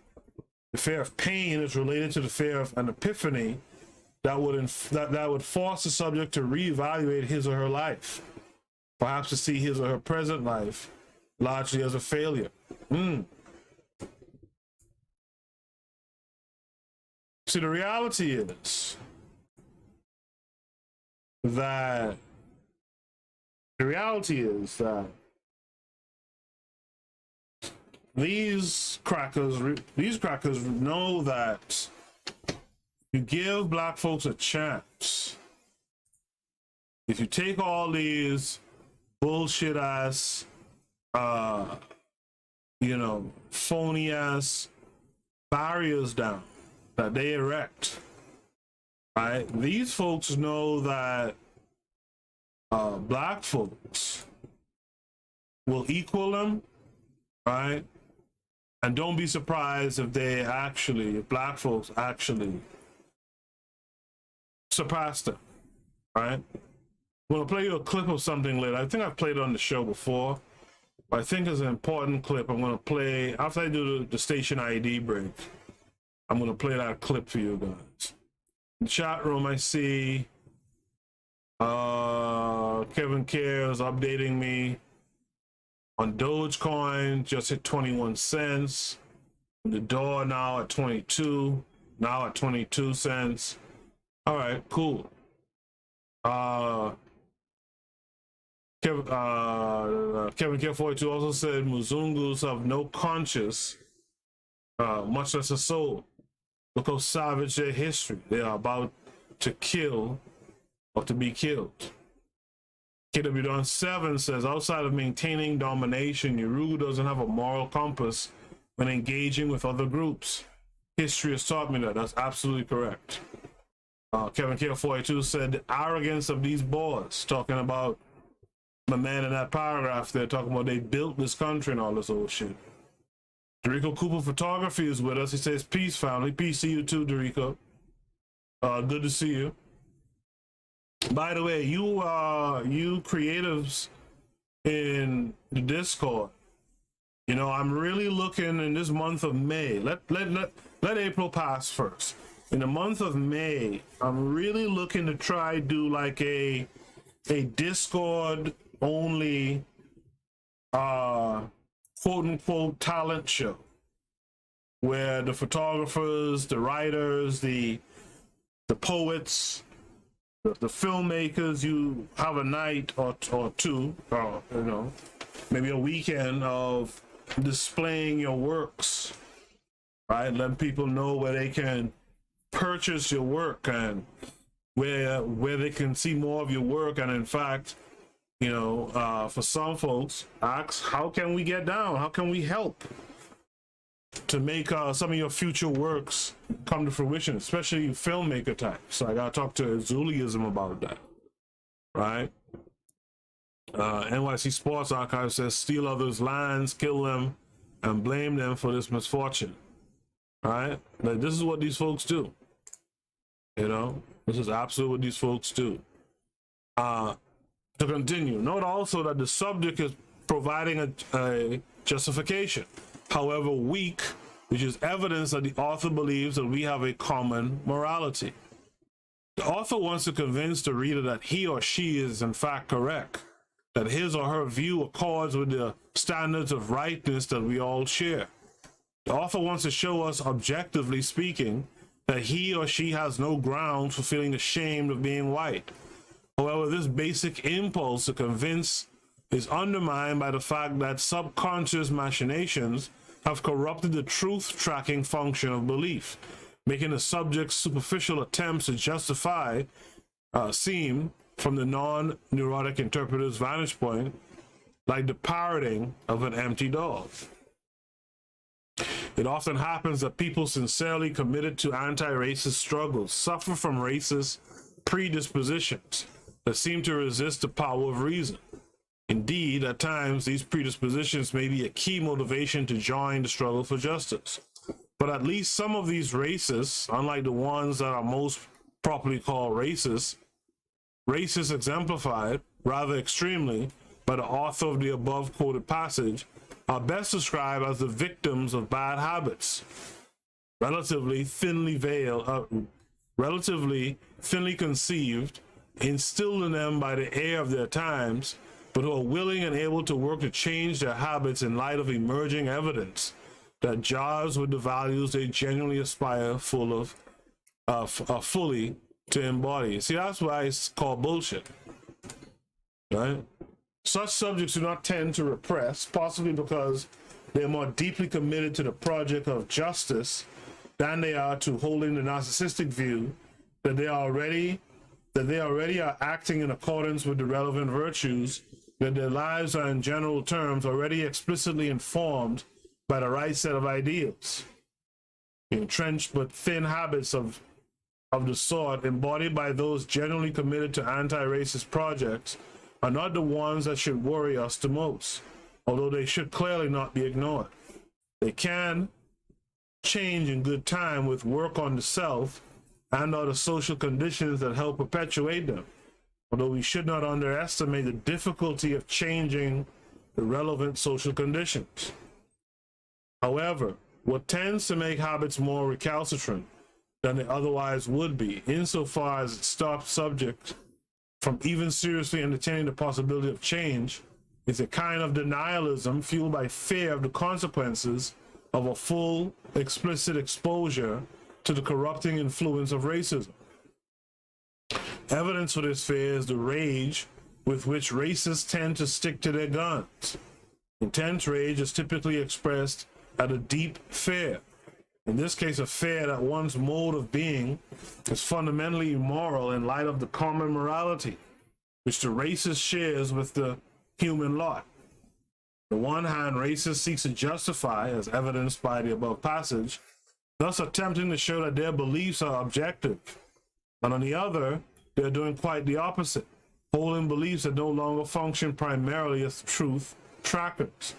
The fear of pain is related to the fear of an epiphany that would force the subject to reevaluate his or her life, perhaps to see his or her present life largely as a failure. See, the reality is that these crackers know that you give black folks a chance. If you take all these bullshit ass, phony ass barriers down that they erect, right? These folks know that black folks will equal them, right? And don't be surprised if black folks actually surpass them, right? I'm gonna play you a clip of something later. I think I've played it on the show before, but I think it's an important clip. I'm gonna play, after I do the station ID break, I'm gonna play that clip for you guys. In the chat room, I see Kevin Cares updating me on Dogecoin, just hit 21 cents. The door now at 22, now at 22 cents. All right, cool. Kevin Care 42 also said Muzungus have no conscience, much less a soul. Look how savage their history. They are about to kill or to be killed. KW 7 says, outside of maintaining domination, Yurugu doesn't have a moral compass when engaging with other groups. History has taught me that. That's absolutely correct. Kevin Care 42 said, the arrogance of these boys, talking about the man in that paragraph there, talking about they built this country and all this old shit. Dorico Cooper Photography is with us. He says, peace, family. Peace to you too, Dorico. Good to see you. By the way, you creatives in the Discord, you know, I'm really looking in this month of May. Let April pass first. In the month of May, I'm really looking to try do like a Discord only quote unquote talent show where the photographers, the writers, the poets, the filmmakers, you have a night or two, or you know, maybe a weekend of displaying your works, right? Letting people know where they can purchase your work and where they can see more of your work. And in fact, you know, for some folks, ask, how can we get down? How can we help to make some of your future works come to fruition, especially you filmmaker types? So I gotta talk to Zuliism about that, right? NYC Sports Archive says, steal others' lands, kill them, and blame them for this misfortune, right? Like, this is what these folks do, you know? This is absolutely what these folks do. To continue, note also that the subject is providing a justification, however weak, which is evidence that the author believes that we have a common morality. The author wants to convince the reader that he or she is in fact correct, that his or her view accords with the standards of rightness that we all share. The author wants to show us, objectively speaking, that he or she has no ground for feeling ashamed of being white. However, this basic impulse to convince is undermined by the fact that subconscious machinations have corrupted the truth-tracking function of belief, making the subject's superficial attempts to justify seem, from the non-neurotic interpreter's vantage point, like the parroting of an empty dog. It often happens that people sincerely committed to anti-racist struggles suffer from racist predispositions that seem to resist the power of reason. Indeed, at times, these predispositions may be a key motivation to join the struggle for justice. But at least some of these racists, unlike the ones that are most properly called racist exemplified, rather extremely, by the author of the above quoted passage, are best described as the victims of bad habits, relatively thinly conceived, instilled in them by the air of their times, but who are willing and able to work to change their habits in light of emerging evidence that jives with the values they genuinely aspire fully to embody. See, that's why it's called bullshit, right? Such subjects do not tend to repress, possibly because they are more deeply committed to the project of justice than they are to holding the narcissistic view that they already are acting in accordance with the relevant virtues, that their lives are in general terms already explicitly informed by the right set of ideals. Entrenched but thin habits of the sort embodied by those generally committed to anti-racist projects are not the ones that should worry us the most, although they should clearly not be ignored. They can change in good time with work on the self and other social conditions that help perpetuate them. Although we should not underestimate the difficulty of changing the relevant social conditions. However, what tends to make habits more recalcitrant than they otherwise would be, insofar as it stops subjects from even seriously entertaining the possibility of change, is a kind of denialism fueled by fear of the consequences of a full, explicit exposure to the corrupting influence of racism. Evidence for this fear is the rage with which racists tend to stick to their guns. Intense rage is typically expressed out of deep fear. In this case, a fear that one's mode of being is fundamentally immoral in light of the common morality, which the racist shares with the human lot. On the one hand, racists seek to justify, as evidenced by the above passage, thus attempting to show that their beliefs are objective. And on the other, they're doing quite the opposite, holding beliefs that no longer function primarily as truth trackers.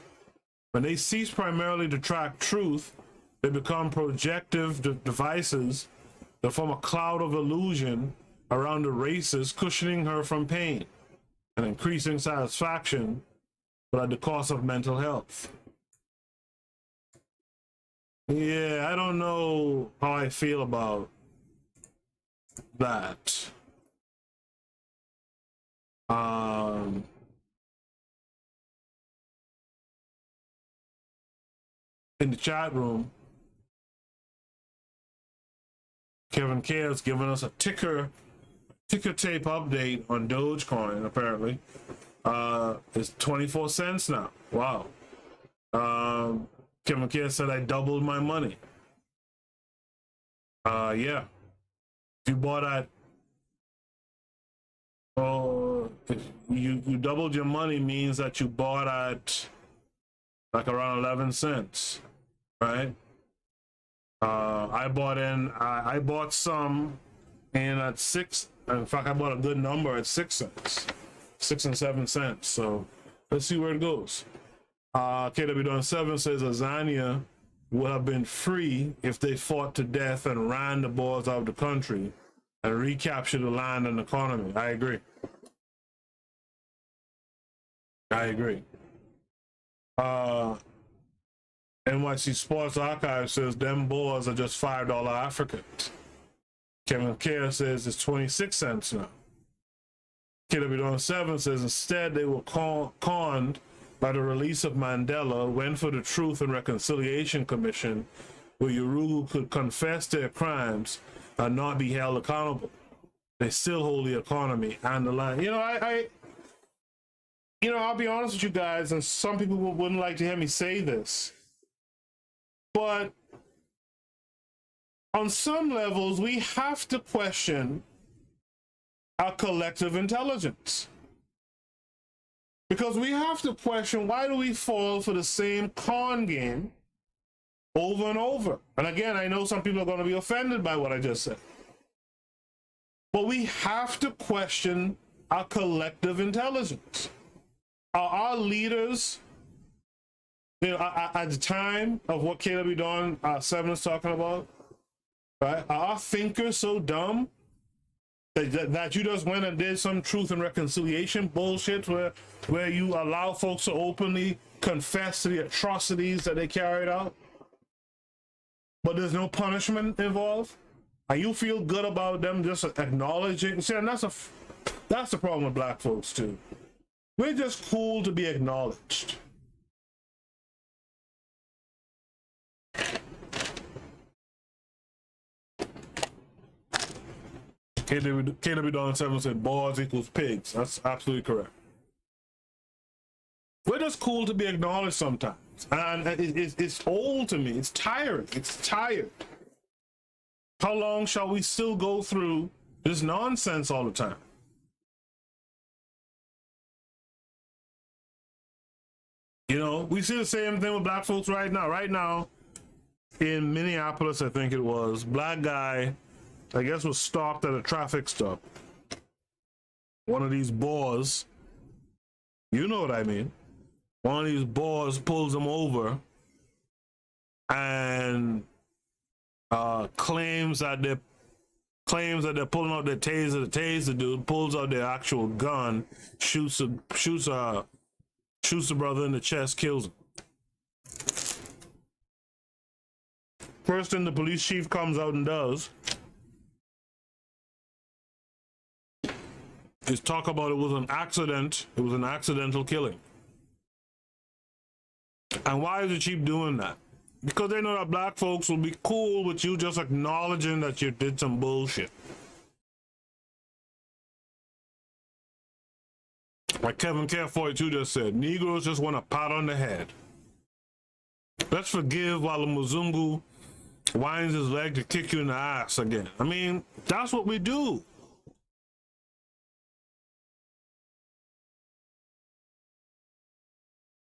When they cease primarily to track truth, they become projective devices that form a cloud of illusion around the racist, cushioning her from pain and increasing satisfaction, but at the cost of mental health. Yeah, I don't know how I feel about that. In the chat room, Kevin K has given us a ticker tape update on Dogecoin, apparently. It's 24 cents now. Wow. Kevin K said I doubled my money. Yeah. If you bought at, if you doubled your money means that you bought at like around 11 cents, right? I bought some in at 6. In fact, I bought a good number at 6 cents, 6 and 7 cents. So let's see where it goes. KW7 says Azania would have been free if they fought to death and ran the Boers out of the country and recaptured the land and economy. I agree. I agree. NYC Sports Archive says them Boers are just $5 Africans. Kevin Kerr says it's 26 cents now. KW7 says instead they were conned by the release of Mandela, went for the Truth and Reconciliation Commission, where Yuru could confess their crimes and not be held accountable. They still hold the economy and the land. You know, I'll be honest with you guys, and some people wouldn't like to hear me say this, but on some levels, we have to question our collective intelligence. Because we have to question, why do we fall for the same con game over and over? And again, I know some people are going to be offended by what I just said. But we have to question our collective intelligence. Are our leaders, you know, at the time of what KW7 is talking about, right? Are our thinkers so dumb that you just went and did some truth and reconciliation bullshit where you allow folks to openly confess to the atrocities that they carried out, but there's no punishment involved, and you feel good about them just acknowledging? See, and that's the problem with black folks too. We're just cool to be acknowledged. KW7 said Boers equals pigs. That's absolutely correct. We're just cool to be acknowledged sometimes. And it's old to me. It's tiring. It's tired. How long shall we still go through this nonsense all the time? You know, we see the same thing with black folks right now. Right now, in Minneapolis, I think it was, black guy, I guess, was stopped at a traffic stop. One of these Boers, you know what I mean. One of these Boers pulls him over and claims that they're pulling out their taser. The taser dude pulls out their actual gun, shoots the brother in the chest, kills him. First thing the police chief comes out and does is talk about it was an accident. It was an accidental killing. And why is the chief doing that? Because they know that black folks will be cool with you just acknowledging that you did some bullshit. Like Kevin Care42 just said, Negroes just want a pat on the head. Let's forgive while the Muzungu winds his leg to kick you in the ass again. I mean, that's what we do.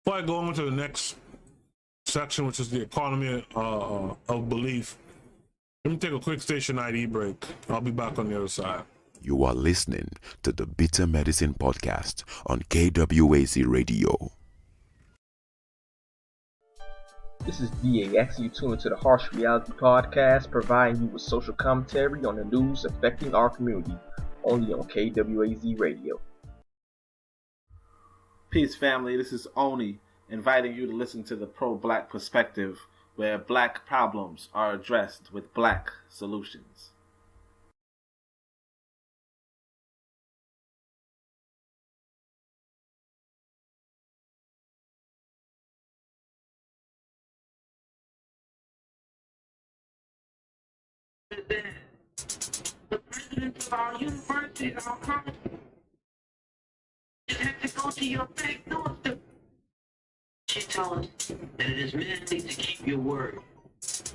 Before I go on to the next section, which is the economy of belief, let me take a quick station ID break. I'll be back on the other side. You are listening to the Bitter Medicine Podcast on KWAZ Radio. This is DAX. You tune into the Harsh Reality Podcast, providing you with social commentary on the news affecting our community, only on KWAZ Radio. Peace, family. This is Oni, inviting you to listen to the pro-black perspective, where black problems are addressed with black solutions. The president of our university, our college, just have to go to your back door. She tells us that it is manly to keep your word,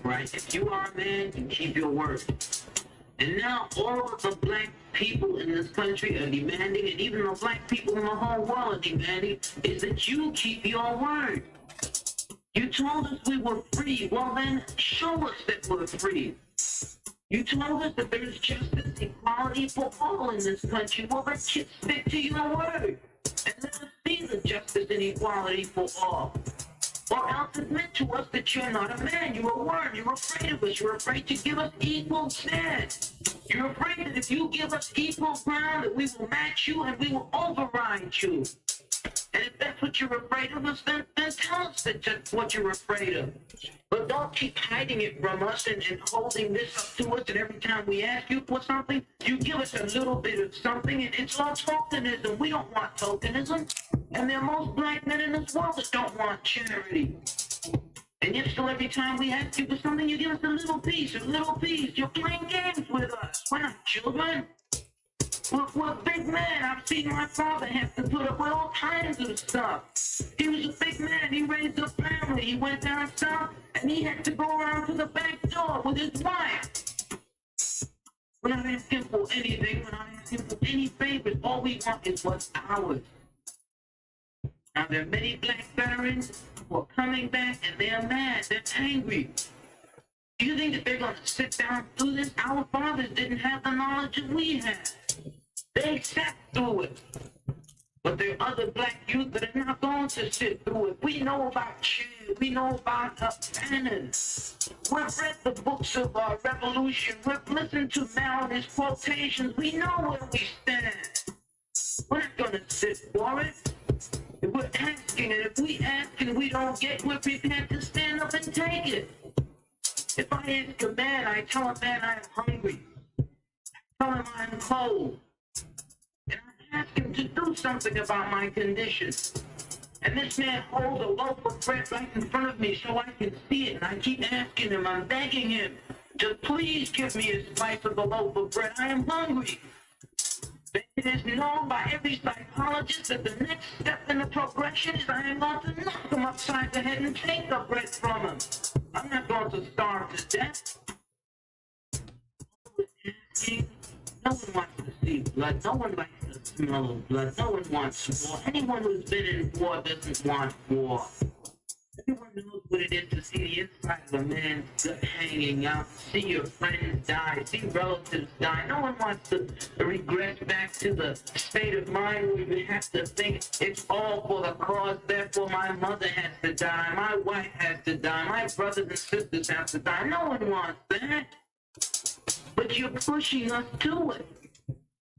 right? If you are a man, you keep your word. And now all of the black people in this country are demanding, and even the black people in the whole world are demanding, is that you keep your word. You told us we were free. Well then, show us that we're free. You told us that there is justice, equality for all in this country. Well, let's stick to your word. And let us see the justice and equality for all. Or else admit to us that you're not a man. You're a worm. You're afraid of us. You're afraid to give us equal stand. You're afraid that if you give us equal ground, that we will match you and we will override you. And if that's what you're afraid of us, then tell us that's what you're afraid of. But don't keep hiding it from us and holding this up to us, and every time we ask you for something, you give us a little bit of something, and it's all tokenism. We don't want tokenism. And there are most black men in this world that don't want charity. And yet still every time we ask you for something, you give us a little piece, a little piece. You're playing games with us. We're not children. We're big men. I've seen my father have to put up with all kinds of stuff. He was a big man. He raised a family. He went down south, and he had to go around to the back door with his wife. We're not asking for anything. We're not asking for any favors. All we want is what's ours. Now, there are many black veterans who are coming back, and they're mad. They're angry. Do you think that they're going to sit down and do this? Our fathers didn't have the knowledge that we had. They sat through it. But there are other black youth that are not going to sit through it. We know about Chad. We know about Fanon. We've read the books of revolution. We've listened to Mal's quotations. We know where we stand. We're not going to sit for it. If we're asking, and if we ask and we don't get, we're prepared to stand up and take it. If I ask a man, I tell a man I'm hungry. I tell him I'm cold. And I ask him to do something about my condition. And this man holds a loaf of bread right in front of me so I can see it. And I keep asking him, I'm begging him to please give me a slice of the loaf of bread. I am hungry. It is known by every psychologist that the next step in the progression is I am going to knock him upside the head and take the bread from him. I'm not going to starve to death. No one wants to see blood. No one likes the smell of blood. No one wants war. Anyone who's been in war doesn't want war. Everyone knows what it is to see the inside of a man's gut hanging out, see your friends die, see relatives die. No one wants to regress back to the state of mind where you have to think it's all for the cause, therefore my mother has to die, my wife has to die, my brothers and sisters have to die. No one wants that. But you're pushing us to it.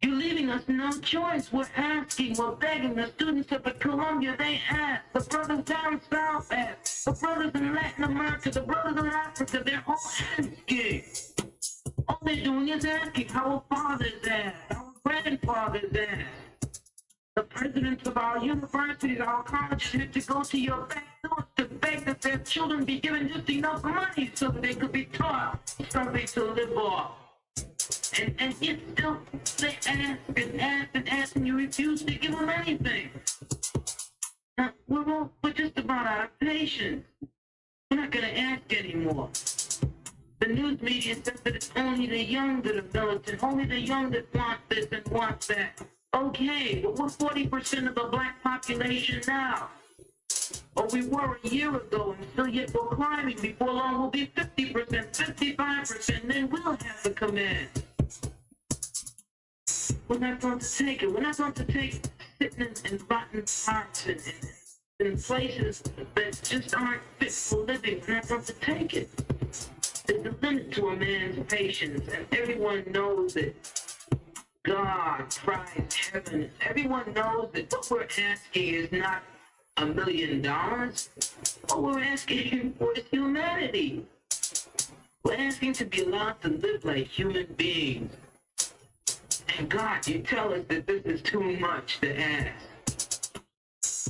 You're leaving us no choice. We're asking, we're begging. The students up at Columbia, they ask. The brothers down south ask. The brothers in Latin America, the brothers in Africa, they're all asking. All they're doing is asking how our fathers ask, how our grandfathers ask. The presidents of our universities, our colleges have to go to your back doors to beg that their children be given just enough money so that they could be taught something to live off. And yet still they ask and you refuse to give them anything. Now, we're just about out of patience. We're not going to ask anymore. The news media says that it's only the young that are militant, only the young that want this and want that. Okay, but we're 40% of the black population now. Or we were a year ago, and still yet we're climbing. Before long, we'll be 50%, 55%, then we'll have the command. We're not going to take it. We're not going to take sitting in rotten parks and in places that just aren't fit for living. We're not going to take it. There's a limit to a man's patience, and everyone knows it. God, Christ, heaven, everyone knows that what we're asking is not $1 million. What we're asking for is humanity. We're asking to be allowed to live like human beings. And God, you tell us that this is too much to ask.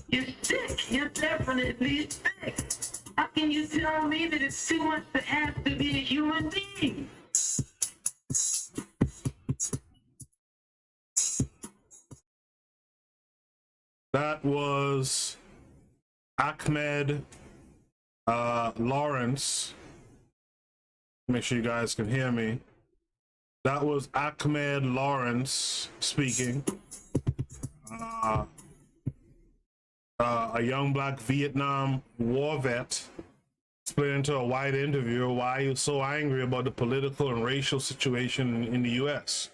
You're sick. You're definitely sick. How can you tell me that it's too much to ask to be a human being? That was Ahmed Lawrence. Make sure you guys can hear me. That was Ahmed Lawrence speaking. A young black Vietnam war vet explaining to a white interviewer why he was so angry about the political and racial situation in the U.S.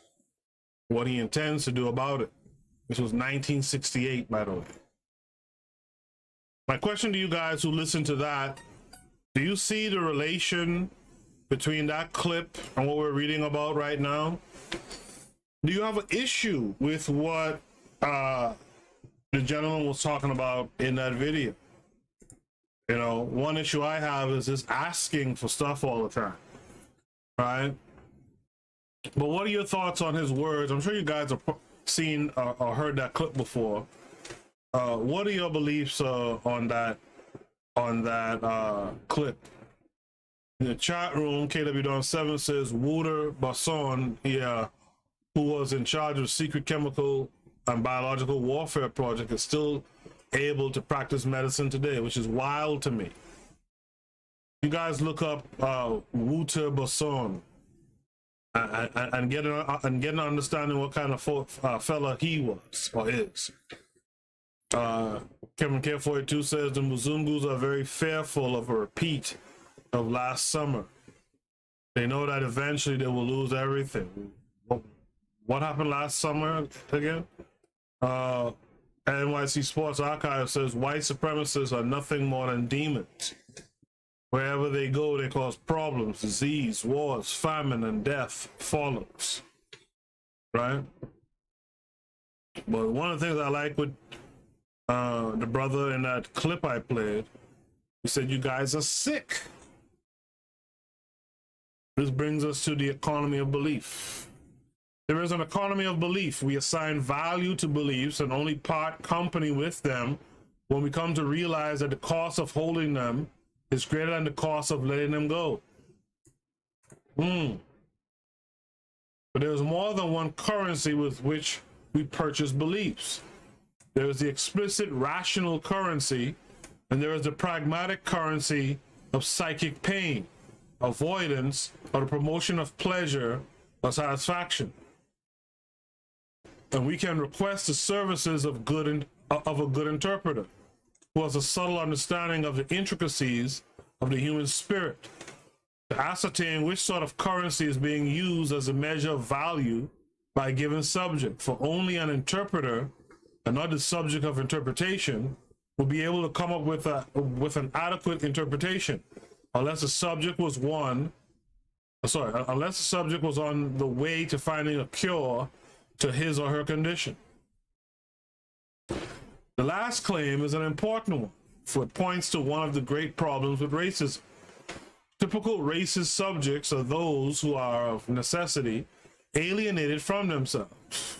What he intends to do about it. This was 1968, by the way. My question to you guys who listen to that, do you see the relation between that clip and what we're reading about right now? Do you have an issue with what the gentleman was talking about in that video? You know, one issue I have is just asking for stuff all the time, right? But what are your thoughts on his words? I'm sure you guys have seen or heard that clip before. What are your beliefs on that clip? In the chat room, KW7 says Wouter Basson, who was in charge of secret chemical and biological warfare project, is still able to practice medicine today, which is wild to me. You guys look up Wouter Basson and get an understanding what kind of fella he was or is. Kevin K42 says the Muzungus are very fearful of a repeat of last summer. They know that eventually they will lose everything. What happened last summer again? NYC Sports Archive says white supremacists are nothing more than demons. Wherever they go, they cause problems, disease, wars, famine, and death follows. Right? But one of the things I like with the brother in that clip I played, he said, you guys are sick. This brings us to the economy of belief. There is an economy of belief. We assign value to beliefs and only part company with them when we come to realize that the cost of holding them is greater than the cost of letting them go. But there's more than one currency with which we purchase beliefs. There is the explicit rational currency, and there is the pragmatic currency of psychic pain, avoidance, or the promotion of pleasure or satisfaction. And we can request the services of a good interpreter who has a subtle understanding of the intricacies of the human spirit to ascertain which sort of currency is being used as a measure of value by a given subject, for only an interpreter and not the subject of interpretation will be able to come up with an adequate interpretation, unless the subject was unless the subject was on the way to finding a cure to his or her condition. The last claim is an important one, for it points to one of the great problems with racism. Typical racist subjects are those who are of necessity alienated from themselves.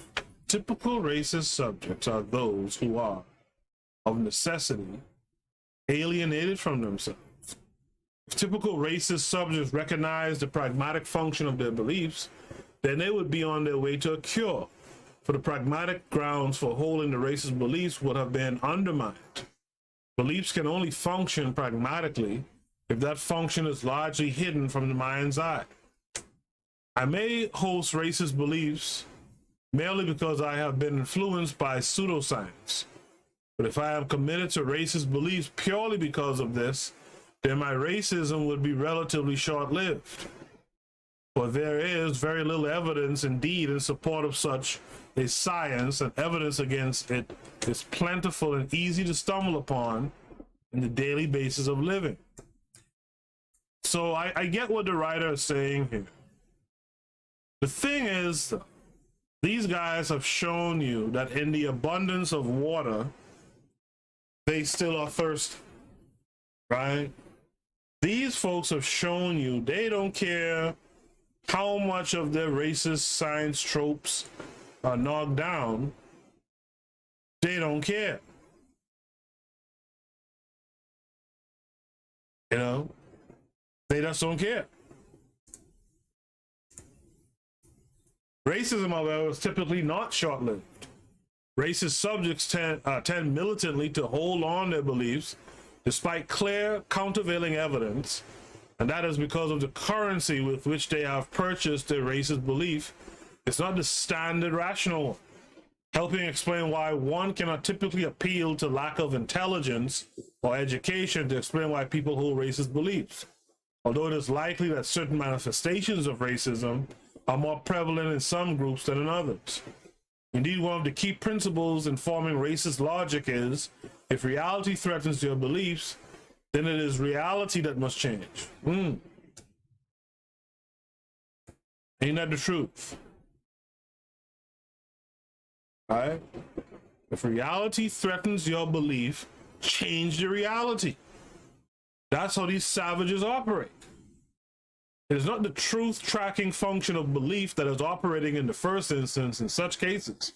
Typical racist subjects are those who are of necessity alienated from themselves. If typical racist subjects recognize the pragmatic function of their beliefs, then they would be on their way to a cure, for the pragmatic grounds for holding the racist beliefs would have been undermined. Beliefs can only function pragmatically if that function is largely hidden from the mind's eye. I may host racist beliefs merely because I have been influenced by pseudoscience. But if I am committed to racist beliefs purely because of this, then my racism would be relatively short-lived. For there is very little evidence indeed in support of such a science, and evidence against it is plentiful and easy to stumble upon in the daily basis of living. So I get what the writer is saying here. The thing is, these guys have shown you that in the abundance of water, they still are thirsty, right? These folks have shown you they don't care how much of their racist science tropes are knocked down. They don't care. You know, they just don't care. Racism, however, is typically not short-lived. Racist subjects tend militantly to hold on their beliefs despite clear countervailing evidence, and that is because of the currency with which they have purchased their racist belief. It's not the standard rational one, helping explain why one cannot typically appeal to lack of intelligence or education to explain why people hold racist beliefs, although it is likely that certain manifestations of racism are more prevalent in some groups than in others. Indeed, one of the key principles informing racist logic is, if reality threatens your beliefs, then it is reality that must change. Ain't that the truth? All right? If reality threatens your belief, change the reality. That's how these savages operate. It is not the truth tracking function of belief that is operating in the first instance in such cases.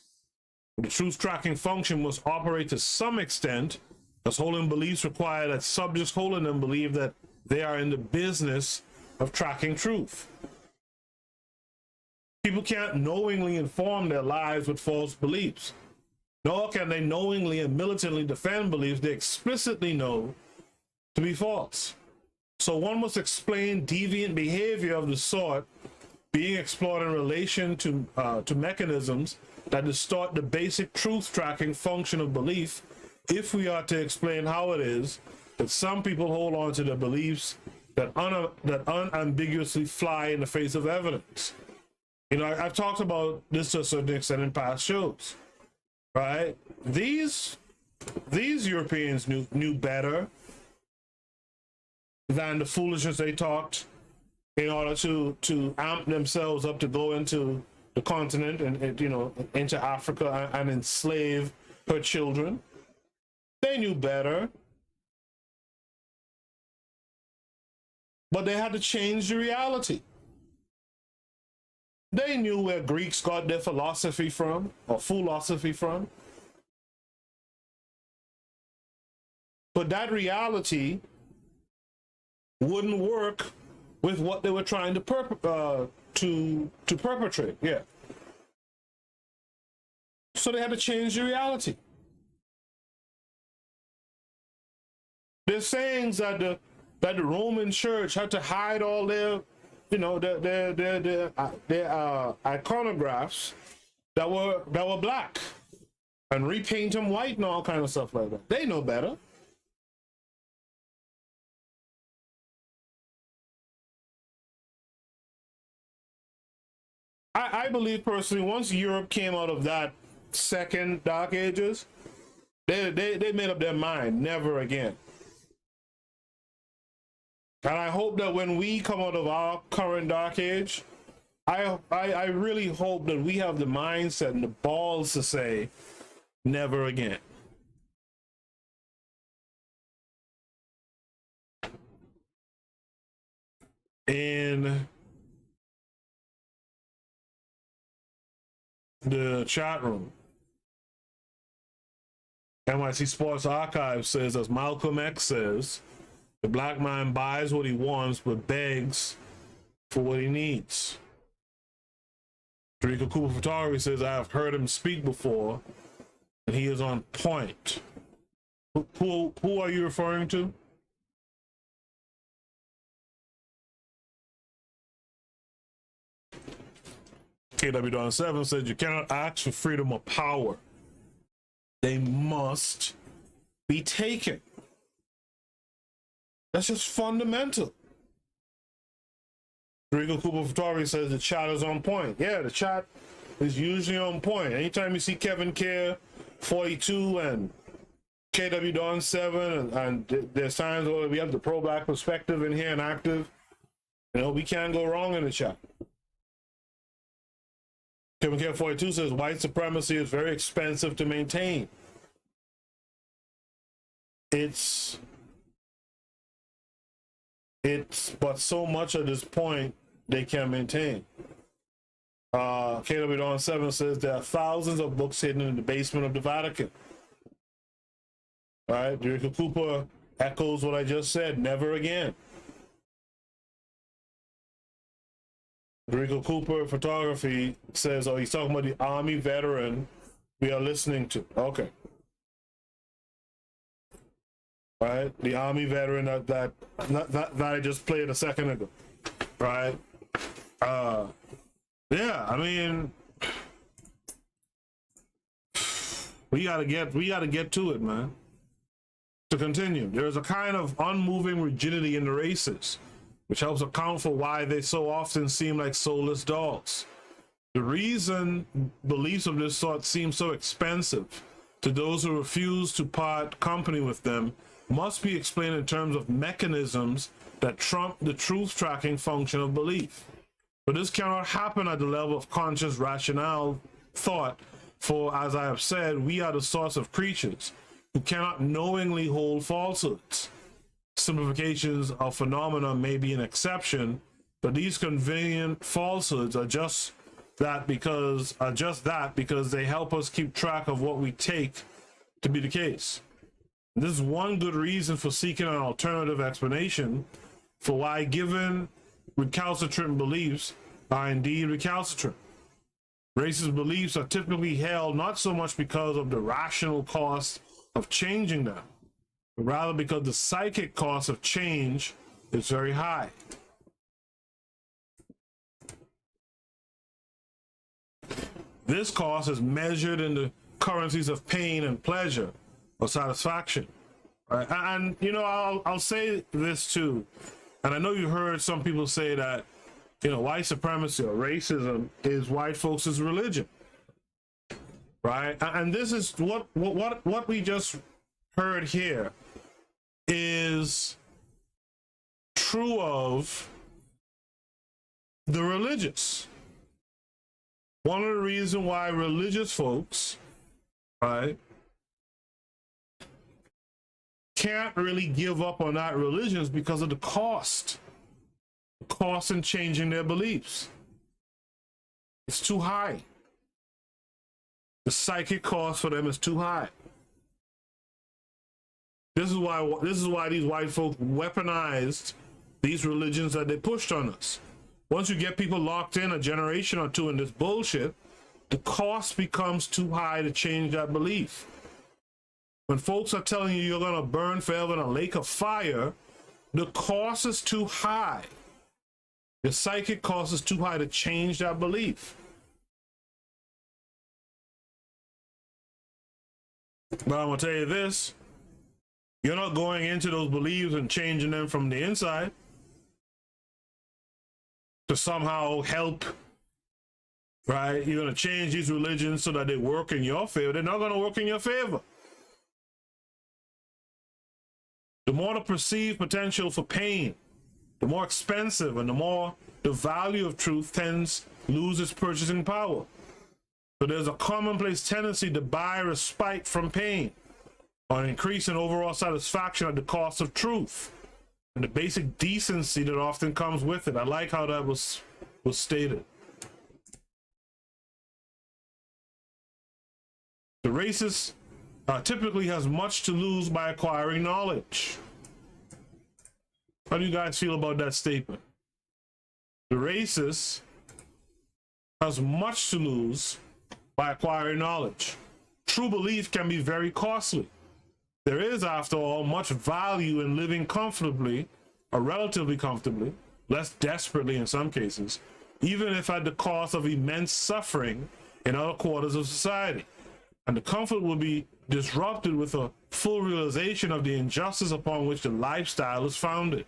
The truth tracking function must operate to some extent, as holding beliefs require that subjects holding them believe that they are in the business of tracking truth. People can't knowingly inform their lives with false beliefs, nor can they knowingly and militantly defend beliefs they explicitly know to be false. So one must explain deviant behavior of the sort being explored in relation to mechanisms that distort the basic truth tracking function of belief, if we are to explain how it is that some people hold on to their beliefs that unambiguously fly in the face of evidence. You know, I've talked about this to a certain extent in past shows, right? These Europeans knew better than the foolishness they talked in order to amp themselves up to go into the continent and you know, into Africa and enslave her children. They knew better, but they had to change the reality. They knew where Greeks got their philosophy from, or philosophy from, but that reality wouldn't work with what they were trying to perpetrate. Yeah. So they had to change the reality. There's sayings that the Roman Church had to hide all their, you know, their iconographs that were black and repaint them white and all kind of stuff like that. They know better. I believe personally, once Europe came out of that second Dark Ages, they made up their mind, never again. And I hope that when we come out of our current Dark Age, I really hope that we have the mindset and the balls to say, never again. In the chat room, NYC Sports Archive says, as Malcolm X says, the black man buys what he wants but begs for what he needs. Drika Cooper Photography says, I have heard him speak before and he is on point. Who are you referring to? KW7 says, you cannot ask for freedom or power. They must be taken. That's just fundamental. Regal Cooper Photography says the chat is on point. Yeah, the chat is usually on point. Anytime you see Kevin Care 42 and KW Don 7 and there's times where we have the pro-black perspective in here and active, you know, we can't go wrong in the chat. Kevin Care 42 says white supremacy is very expensive to maintain. It's but so much at this point they can maintain. KW Don 7 says there are thousands of books hidden in the basement of the Vatican. All right, Eureka Cooper echoes what I just said, never again. Eureka Cooper Photography says, oh, he's talking about the Army veteran we are listening to. Okay. Right, the Army veteran that I just played a second ago, right? Yeah, I mean, we gotta get to it, man. To continue, there's a kind of unmoving rigidity in the races, which helps account for why they so often seem like soulless dogs. The reason beliefs of this sort seem so expensive to those who refuse to part company with them must be explained in terms of mechanisms that trump the truth tracking function of belief. But this cannot happen at the level of conscious rationale thought, for as I have said, we are the source of creatures who cannot knowingly hold falsehoods. Simplifications of phenomena may be an exception, but these convenient falsehoods are just that because they help us keep track of what we take to be the case. This is one good reason for seeking an alternative explanation for why given recalcitrant beliefs are indeed recalcitrant. Racist beliefs are typically held not so much because of the rational cost of changing them, but rather because the psychic cost of change is very high. This cost is measured in the currencies of pain and pleasure or satisfaction, right? And you know, I'll say this too, and I know you heard some people say that, you know, white supremacy or racism is white folks' religion, right? And this is what we just heard here is true of the religious. One of the reasons why religious folks, right, can't really give up on that religion is because of the cost in changing their beliefs. It's too high. The psychic cost for them is too high. This is why these white folks weaponized these religions that they pushed on us. Once you get people locked in a generation or two in this bullshit, the cost becomes too high to change that belief. When folks are telling you you're going to burn forever in a lake of fire, the cost is too high. The psychic cost is too high to change that belief. But I'm going to tell you this, you're not going into those beliefs and changing them from the inside to somehow help right? You're going to change these religions so that they work in your favor. They're not going to work in your favor. The more the perceived potential for pain, the more expensive and the more the value of truth tends lose its purchasing power. So there's a commonplace tendency to buy respite from pain or an increase in overall satisfaction at the cost of truth and the basic decency that often comes with it. I like how that was stated. The racist typically has much to lose by acquiring knowledge. How do you guys feel about that statement? The racist has much to lose by acquiring knowledge. True belief can be very costly. There is, after all, much value in living comfortably, or relatively comfortably, less desperately in some cases, even if at the cost of immense suffering in other quarters of society. And the comfort will be disrupted with a full realization of the injustice upon which the lifestyle is founded.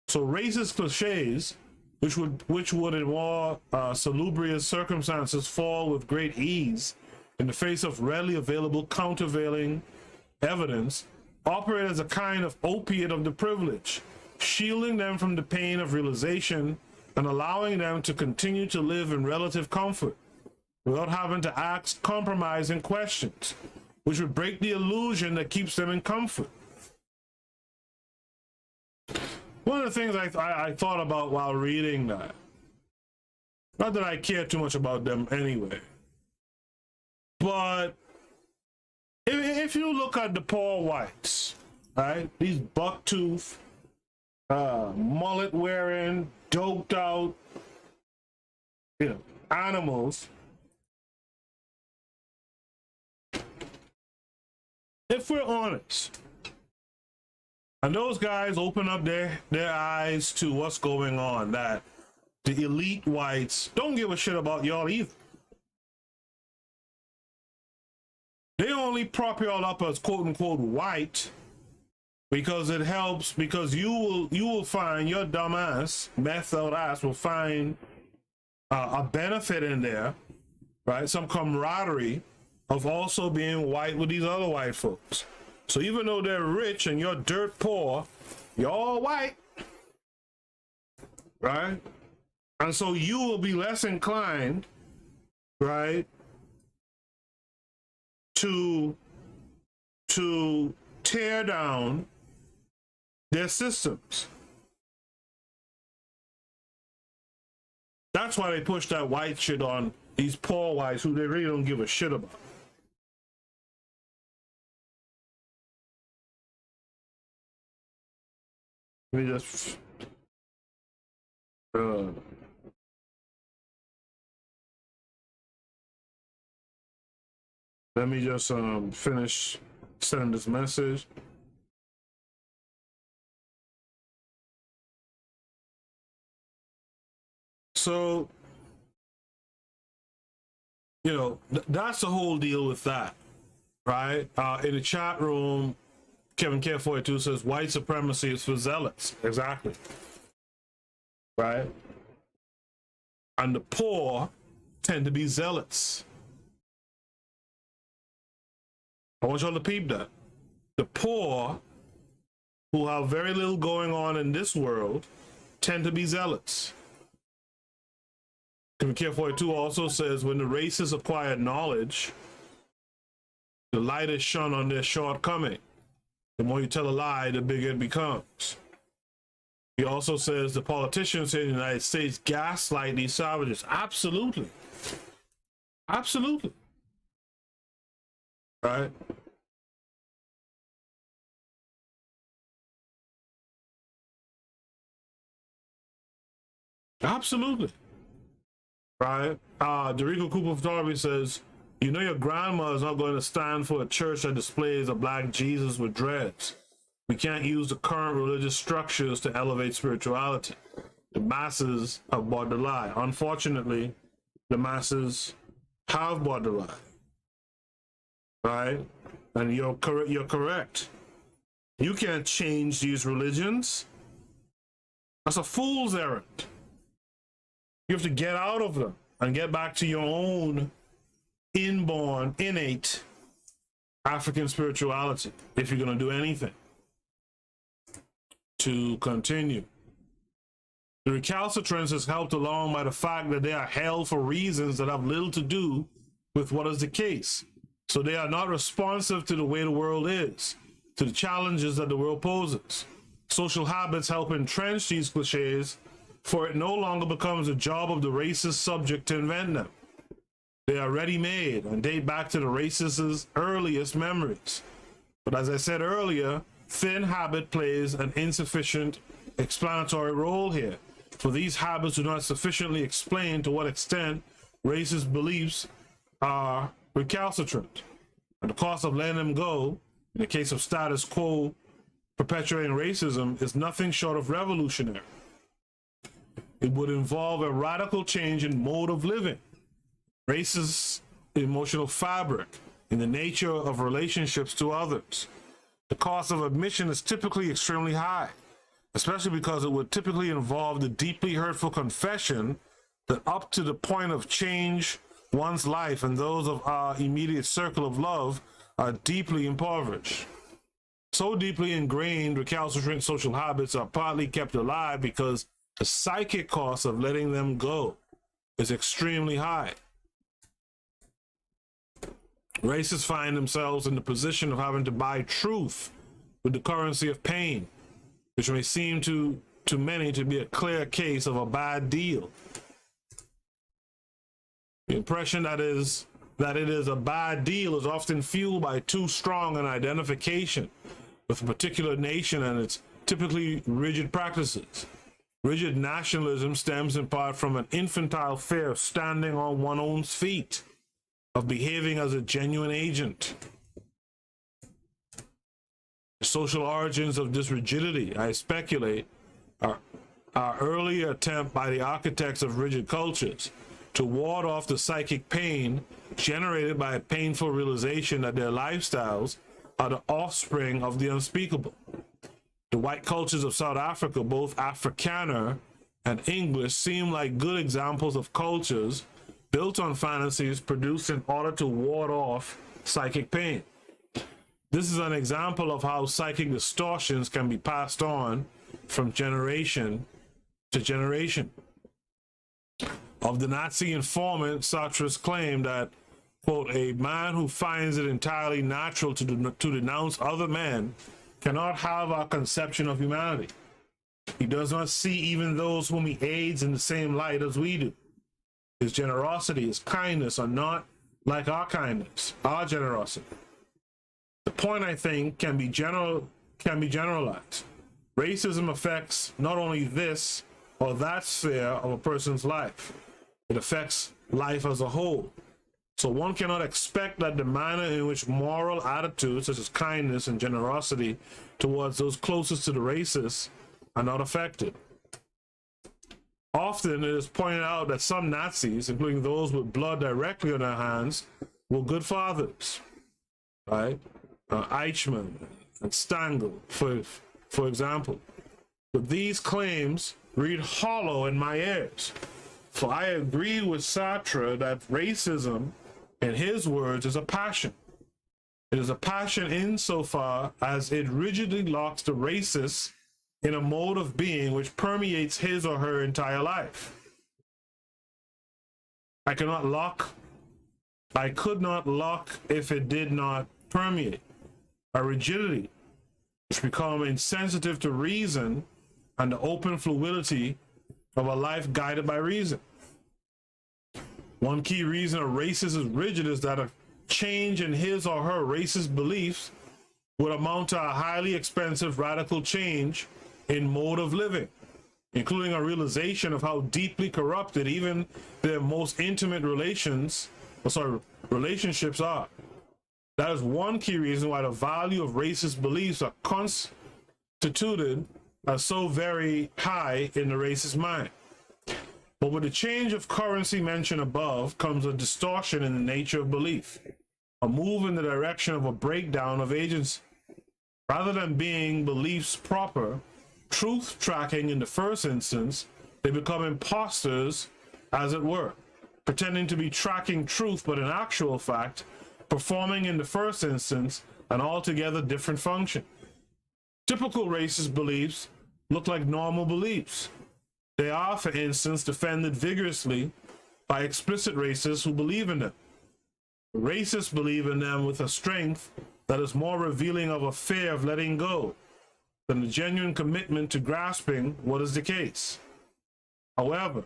So racist cliches, which would in more salubrious circumstances fall with great ease in the face of readily available countervailing evidence, operate as a kind of opiate of the privileged, shielding them from the pain of realization and allowing them to continue to live in relative comfort without having to ask compromising questions, which would break the illusion that keeps them in comfort. One of the things I thought about while reading that, not that I care too much about them anyway, but if you look at the poor whites, right, these bucktooth, mullet wearing, doped out, animals, if we're honest, and those guys open up their eyes to what's going on, that the elite whites don't give a shit about y'all either. They only prop y'all up as quote unquote white because it helps, because you will find, your dumb ass, meth out ass will find a benefit in there, right? Some camaraderie of also being white with these other white folks. So even though they're rich and you're dirt poor, you're all white, right? And so you will be less inclined, right, to tear down their systems. That's why they push that white shit on these poor whites who they really don't give a shit about. Let me just finish sending this message. So, that's the whole deal with that, right? In the chat room, Kevin K42 says white supremacy is for zealots. Exactly. Right? And the poor tend to be zealots. I want y'all to peep that. The poor, who have very little going on in this world, tend to be zealots. Kevin K42 also says when the racists acquire knowledge, the light is shone on their shortcoming. The more you tell a lie, the bigger it becomes. He also says the politicians in the United States gaslight these savages. Absolutely. Absolutely. Right? Absolutely. Right? Dorico Cooper Photography says, your grandma is not going to stand for a church that displays a black Jesus with dreads. We can't use the current religious structures to elevate spirituality. The masses have bought the lie. Unfortunately, the masses have bought the lie. Right? And you're correct. You can't change these religions. That's a fool's errand. You have to get out of them. and get back to your own inborn, innate African spirituality if you're going to do anything to continue. The recalcitrance is helped along by the fact that they are held for reasons that have little to do with what is the case. So they are not responsive to the way the world is, to the challenges that the world poses. Social habits help entrench these cliches, for it no longer becomes the job of the racist subject to invent them. They are ready-made and date back to the racist's earliest memories. But as I said earlier, thin habit plays an insufficient explanatory role here, for these habits do not sufficiently explain to what extent racist beliefs are recalcitrant. And the cost of letting them go, in the case of status quo perpetuating racism, is nothing short of revolutionary. It would involve a radical change in mode of living, racist emotional fabric, in the nature of relationships to others. The cost of admission is typically extremely high, especially because it would typically involve the deeply hurtful confession that up to the point of change, one's life and those of our immediate circle of love are deeply impoverished. So deeply ingrained, recalcitrant social habits are partly kept alive because the psychic cost of letting them go is extremely high. Racists find themselves in the position of having to buy truth with the currency of pain, which may seem to many to be a clear case of a bad deal. The impression that it is a bad deal is often fueled by too strong an identification with a particular nation and its typically rigid practices. Rigid nationalism stems in part from an infantile fear of standing on one's own feet, of behaving as a genuine agent. The social origins of this rigidity, I speculate, are early attempt by the architects of rigid cultures to ward off the psychic pain generated by a painful realization that their lifestyles are the offspring of the unspeakable. The white cultures of South Africa, both Afrikaner and English, seem like good examples of cultures built on fantasies produced in order to ward off psychic pain. This is an example of how psychic distortions can be passed on from generation to generation. Of the Nazi informant, Sartre's claim that, quote, a man who finds it entirely natural to denounce other men cannot have our conception of humanity. He does not see even those whom he aids in the same light as we do. His generosity, his kindness are not like our kindness, our generosity. The point, I think, can be generalized. Racism affects not only this or that sphere of a person's life, it affects life as a whole. So one cannot expect that the manner in which moral attitudes such as kindness and generosity towards those closest to the racist are not affected. Often it is pointed out that some Nazis, including those with blood directly on their hands, were good fathers, right? Eichmann and Stangl, for example. But these claims read hollow in my ears. For I agree with Sartre that racism, in his words, is a passion. It is a passion insofar as it rigidly locks the racist in a mode of being which permeates his or her entire life. I could not lock if it did not permeate. A rigidity which become insensitive to reason and the open fluidity of a life guided by reason. One key reason a racist is rigid is that a change in his or her racist beliefs would amount to a highly expensive radical change in mode of living, including a realization of how deeply corrupted even their most intimate relationships are. That is one key reason why the value of racist beliefs are constituted as so very high in the racist mind. But with the change of currency mentioned above comes a distortion in the nature of belief, a move in the direction of a breakdown of agency. Rather than being beliefs proper, truth tracking in the first instance, they become imposters, as it were. pretending to be tracking truth, but in actual fact, performing in the first instance an altogether different function. Typical racist beliefs look like normal beliefs. They are, for instance, defended vigorously by explicit racists who believe in them. Racists believe in them with a strength that is more revealing of a fear of letting go than a genuine commitment to grasping what is the case. However,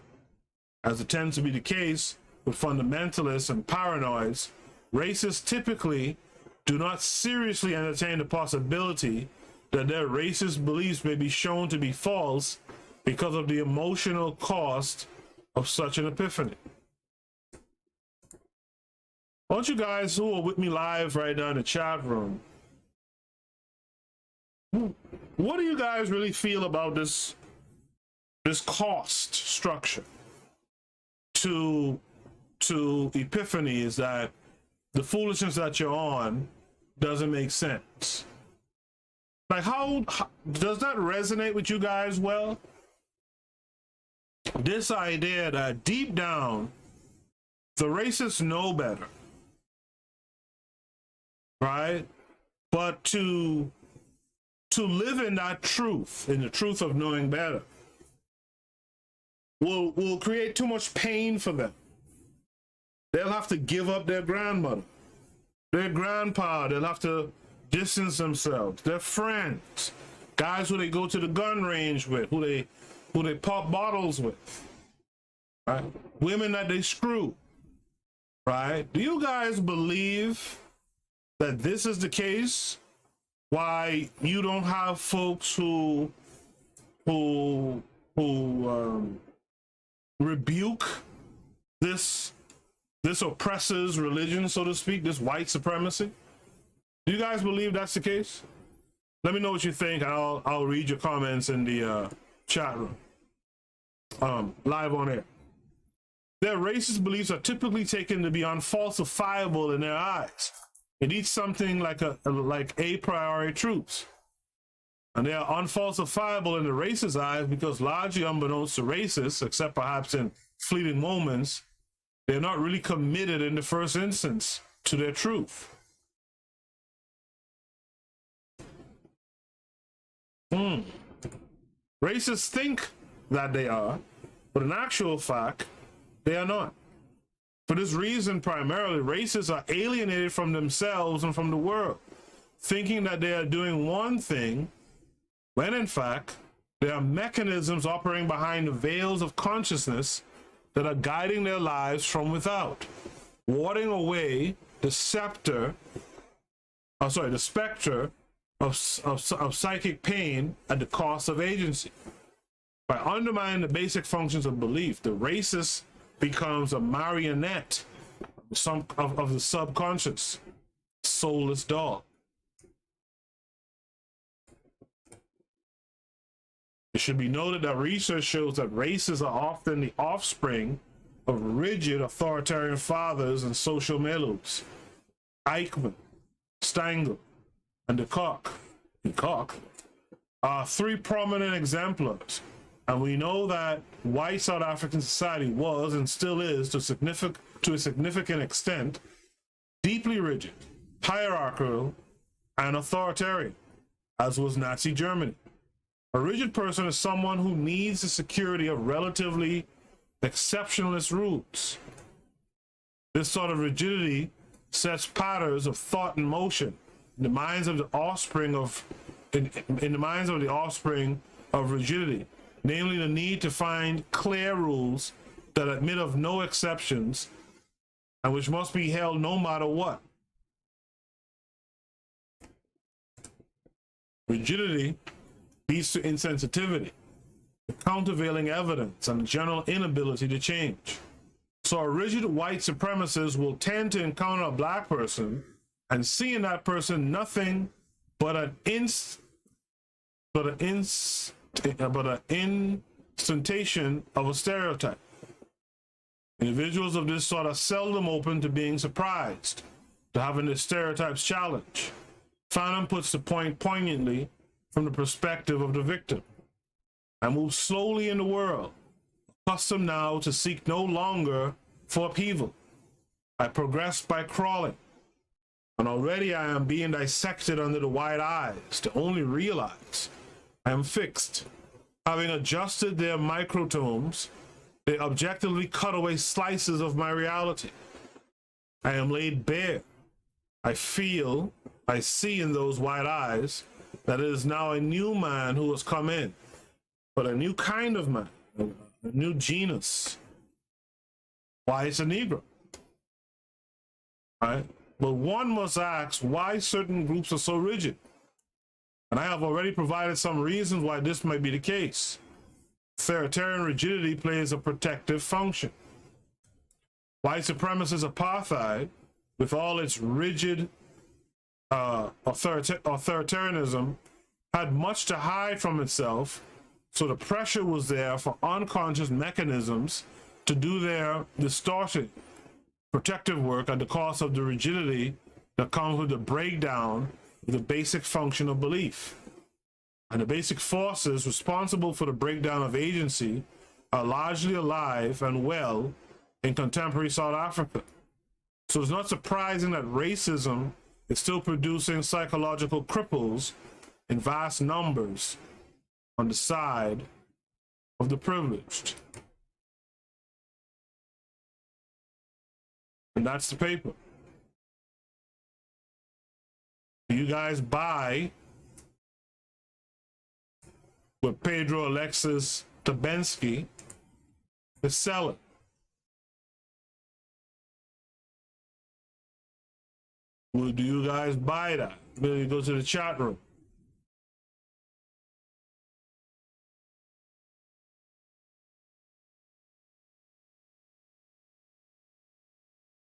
as it tends to be the case with fundamentalists and paranoids, racists typically do not seriously entertain the possibility that their racist beliefs may be shown to be false because of the emotional cost of such an epiphany. I want you guys who are with me live right now in the chat room, what do you guys really feel about this cost structure to epiphany? Is that the foolishness that you're on doesn't make sense? Like, how does that resonate with you guys? Well, this idea that deep down the racists know better, right? But to live in that truth, in the truth of knowing better, will create too much pain for them. They'll have to give up their grandmother, their grandpa. They'll have to distance themselves, their friends, guys who they go to the gun range with, who they pop bottles with, right? Women that they screw, right? Do you guys believe that this is the case? Why you don't have folks who rebuke this oppressor's religion, so to speak, this white supremacy? Do you guys believe that's the case? Let me know what you think. I'll read your comments in the chat room, live on air. Their racist beliefs are typically taken to be unfalsifiable in their eyes. It needs something like a priori truths, and they are unfalsifiable in the racist eyes because, largely unbeknownst to racists, except perhaps in fleeting moments, they're not really committed in the first instance to their truth. Racists think that they are, but in actual fact, they are not. For this reason, primarily, racists are alienated from themselves and from the world, thinking that they are doing one thing, when in fact, there are mechanisms operating behind the veils of consciousness that are guiding their lives from without, warding away the specter of psychic pain at the cost of agency. By undermining the basic functions of belief, the racist becomes a marionette of the subconscious, soulless doll. It should be noted that research shows that races are often the offspring of rigid authoritarian fathers and social mellows. Eichmann, Stengel, and de Kock are three prominent exemplars. And we know that white South African society was and still is, to a significant extent, deeply rigid, hierarchical, and authoritarian, as was Nazi Germany. A rigid person is someone who needs the security of relatively exceptionalist rules. This sort of rigidity sets patterns of thought and motion in the minds of the offspring of rigidity, namely the need to find clear rules that admit of no exceptions and which must be held no matter what. Rigidity leads to insensitivity, the countervailing evidence, and the general inability to change. So a rigid white supremacist will tend to encounter a black person and see in that person nothing but an instantation of a stereotype. Individuals of this sort are seldom open to being surprised, to having their stereotypes challenged. Fanon puts the point poignantly from the perspective of the victim, and moves slowly in the world, accustomed now to seek no longer for upheaval. I progress by crawling, and already I am being dissected under the wide eyes to only realize I am fixed. Having adjusted their microtomes, they objectively cut away slices of my reality. I am laid bare. I feel, I see in those wide eyes that it is now a new man who has come in, but a new kind of man, a new genus. Why it's a Negro, right? But one must ask why certain groups are so rigid. And I have already provided some reasons why this might be the case. Authoritarian rigidity plays a protective function. White supremacist apartheid, with all its rigid authoritarianism, had much to hide from itself, so the pressure was there for unconscious mechanisms to do their distorting protective work at the cost of the rigidity that comes with the breakdown of the basic function of belief. And the basic forces responsible for the breakdown of agency are largely alive and well in contemporary South Africa. So it's not surprising that racism is still producing psychological cripples in vast numbers on the side of the privileged. And that's the paper. You guys buy what Pedro Alexis Tabensky is selling. Well, do you guys buy that? Maybe go to the chat room.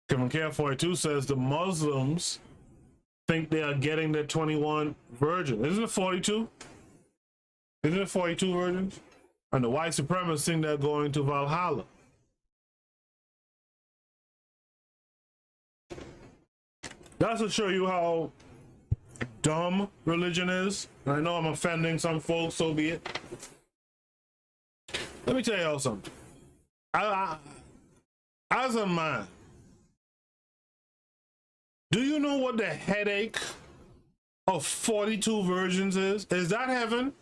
Kevin Care 42 says the Muslims think they are getting their 21 virgins. Isn't it 42? Isn't it 42 virgins? And the white supremacists think they're going to Valhalla. That's to show you how dumb religion is. And I know I'm offending some folks, so be it. Let me tell y'all something. As a man, do you know what the headache of 42 virgins is? Is that heaven?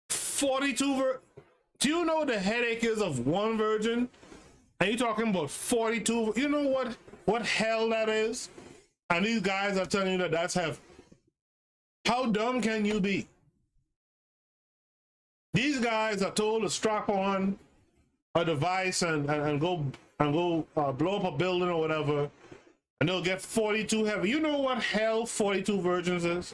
42 do you know what the headache is of one virgin? And you're talking about 42. You know what hell that is? And these guys are telling you that that's heaven. How dumb can you be? These guys are told to strap on a device and go blow up a building or whatever, and they'll get 42 heaven. You know what hell 42 virgins is?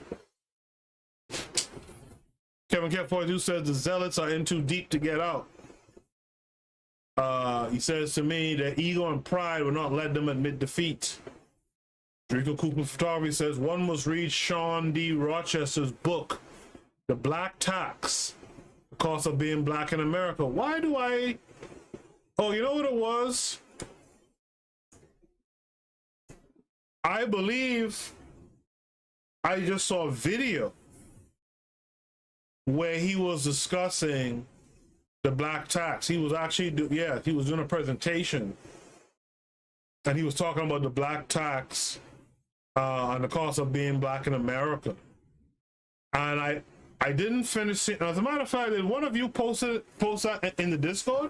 Kevin Cat 42 says the zealots are in too deep to get out. He says to me that ego and pride will not let them admit defeat. Rico Cooper Photography says one must read Sean D. Rochester's book, The Black Tax, The Cost of Being Black in America. Why do I... Oh, you know what it was? I believe I just saw a video where he was discussing the black tax. He was actually, he was doing a presentation, and he was talking about the black tax and the cost of being black in America. And I didn't finish it. As a matter of fact, did one of you post that in the Discord?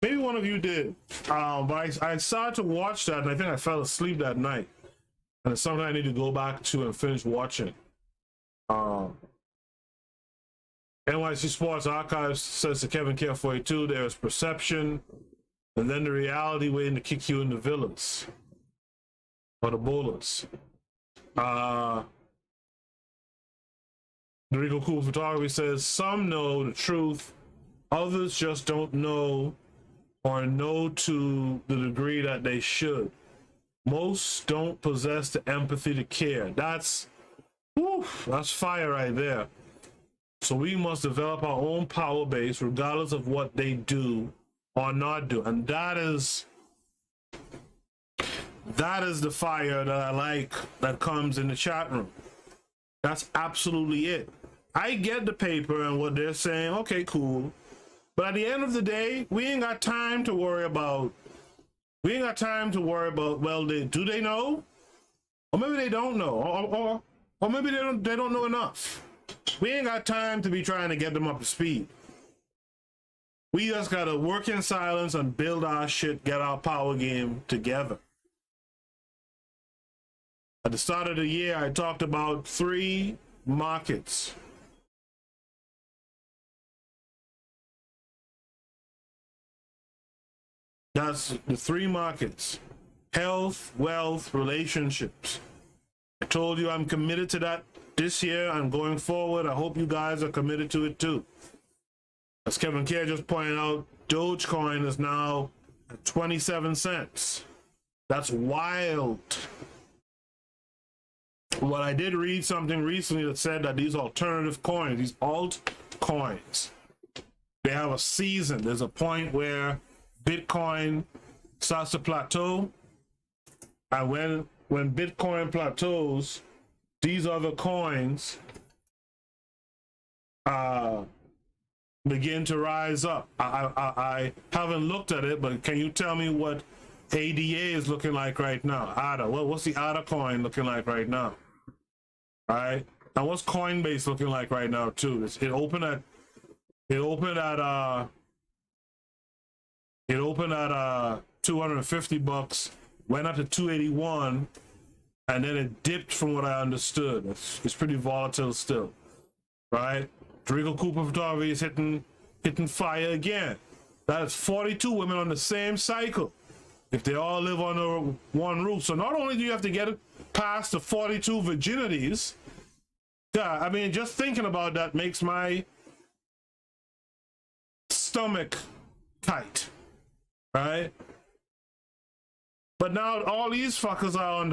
Maybe one of you did. But I started to watch that, and I think I fell asleep that night. And it's something I need to go back to and finish watching. NYC Sports Archives says to Kevin Care 42, there is perception and then the reality waiting to kick you in the villas or the bullets. The Rico Cool Photography says some know the truth, others just don't know or know to the degree that they should. Most don't possess the empathy to care. That's fire right there. So we must develop our own power base regardless of what they do or not do. And that is the fire that I like that comes in the chat room. That's absolutely it. I get the paper and what they're saying. Okay, cool. But at the end of the day, we ain't got time to worry about. Well, do they know? Or maybe they don't know, or maybe they don't know enough. We ain't got time to be trying to get them up to speed. We just gotta work in silence and build our shit, get our power game together. At the start of the year, I talked about 3 markets. That's the 3 markets: health, wealth, relationships. I told you I'm committed to that this year and going forward. I hope you guys are committed to it too. As Kevin Kerr just pointed out, Dogecoin is now at 27 cents. That's wild. Well, I did read something recently that said that these alternative coins, these altcoins, they have a season. There's a point where Bitcoin starts to plateau, and when Bitcoin plateaus, these other coins begin to rise up. I haven't looked at it, but can you tell me what ADA is looking like right now? ADA. What's the ADA coin looking like right now? All right. And what's Coinbase looking like right now too? It opened at 250 bucks, went up to 281, and then it dipped from what I understood. It's pretty volatile still, right? Rico Cooper Photography is hitting fire again. That is 42 women on the same cycle, if they all live under one roof. So not only do you have to get it past the 42 virginities, God, I mean, just thinking about that makes my stomach tight, right? But now all these fuckers are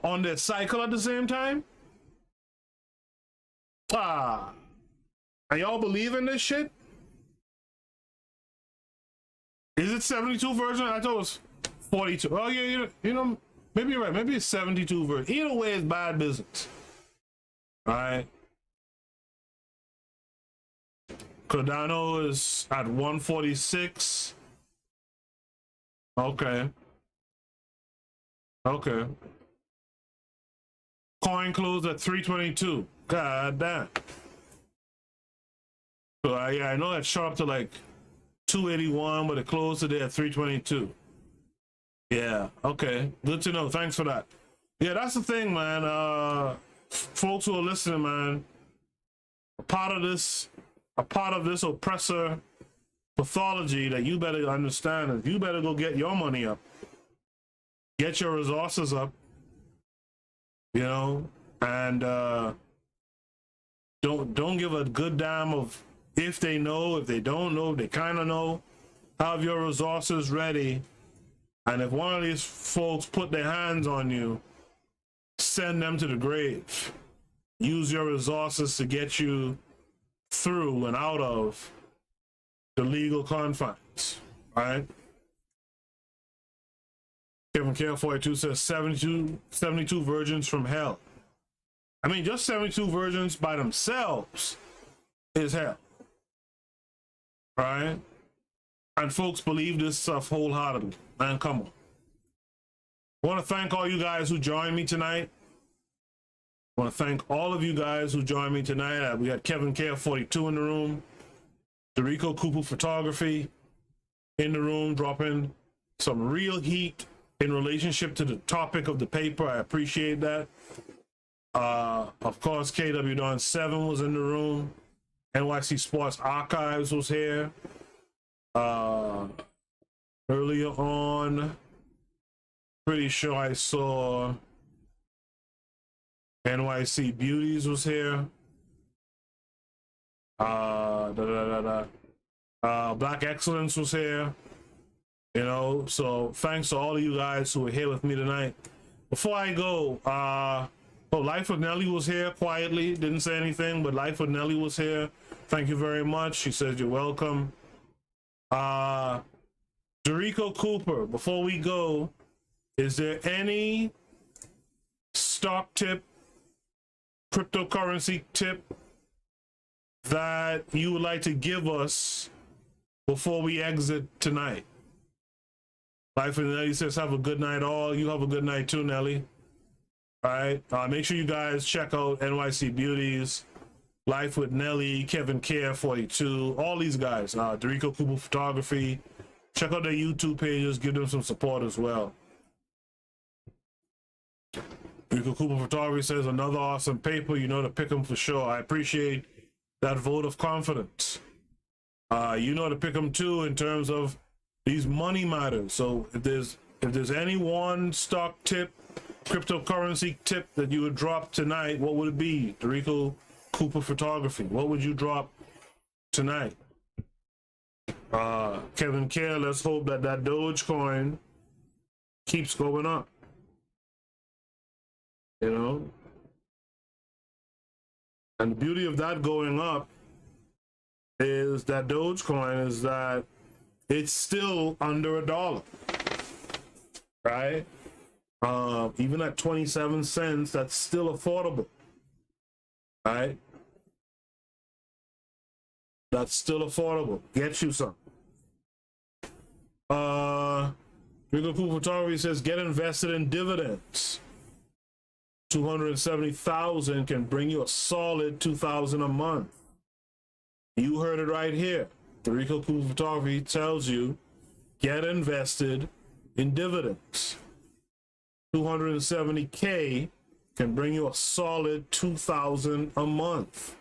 on their cycle at the same time. And y'all believe in this shit? Is it 72 version? I thought it was 42. Oh yeah, you know, maybe you're right. Maybe it's 72 version. Either way, it's bad business. All right. Cardano is at 146. Okay. Coin closed at 322. God damn. So I know that shot up to like 281, but it closed today at 322. Yeah, okay. Good to know. Thanks for that. Yeah, that's the thing, man. Folks who are listening, man, a part of this oppressor pathology that you better understand is you better go get your money up. Get your resources up. You know, and don't give a good damn of if they know, if they don't know, if they kind of know. Have your resources ready, and if one of these folks put their hands on you, send them to the grave. Use your resources to get you through and out of the legal confines, right? Kevin Care 42 says 72 virgins from hell. I mean, just 72 virgins by themselves is hell, right? And folks believe this stuff wholeheartedly. Man, come on. I want to thank all you guys who joined me tonight. I want to thank all of you guys who joined me tonight. We got Kevin Care 42 in the room. Rico Cooper Photography in the room, dropping some real heat in relationship to the topic of the paper. I appreciate that. Of course, KW Don 7 was in the room. NYC Sports Archives was here. Earlier on, pretty sure I saw NYC Beauties was here. Black Excellence was here. You know, so thanks to all of you guys who are here with me tonight. Before I go, Life with Nelly was here quietly, didn't say anything, but Life with Nelly was here. Thank you very much. She says you're welcome. Dorico Cooper, before we go, is there any stock tip, cryptocurrency tip that you would like to give us before we exit tonight? Life with Nelly says, have a good night all. You have a good night too, Nelly. All right. Make sure you guys check out NYC Beauties, Life with Nelly, Kevin Care 42, all these guys. Dorico Cooper Photography. Check out their YouTube pages. Give them some support as well. Dorico Cooper Photography says, another awesome paper. You know to pick them for sure. I appreciate that vote of confidence. You know to pick them too in terms of these money matters. So if there's any one stock tip, cryptocurrency tip that you would drop tonight, what would it be? Dorico Cooper Photography. What would you drop tonight? Kevin Care, let's hope that Dogecoin keeps going up. You know? And the beauty of that going up is that Dogecoin is that it's still under $1, right? Even at 27 cents, that's still affordable, right? That's still affordable. Get you some. Rico Cooper Photography says, get invested in dividends. 270,000 can bring you a solid 2,000 a month. You heard it right here. Rico Cooper Photography tells you, get invested in dividends. 270K can bring you a solid 2,000 a month.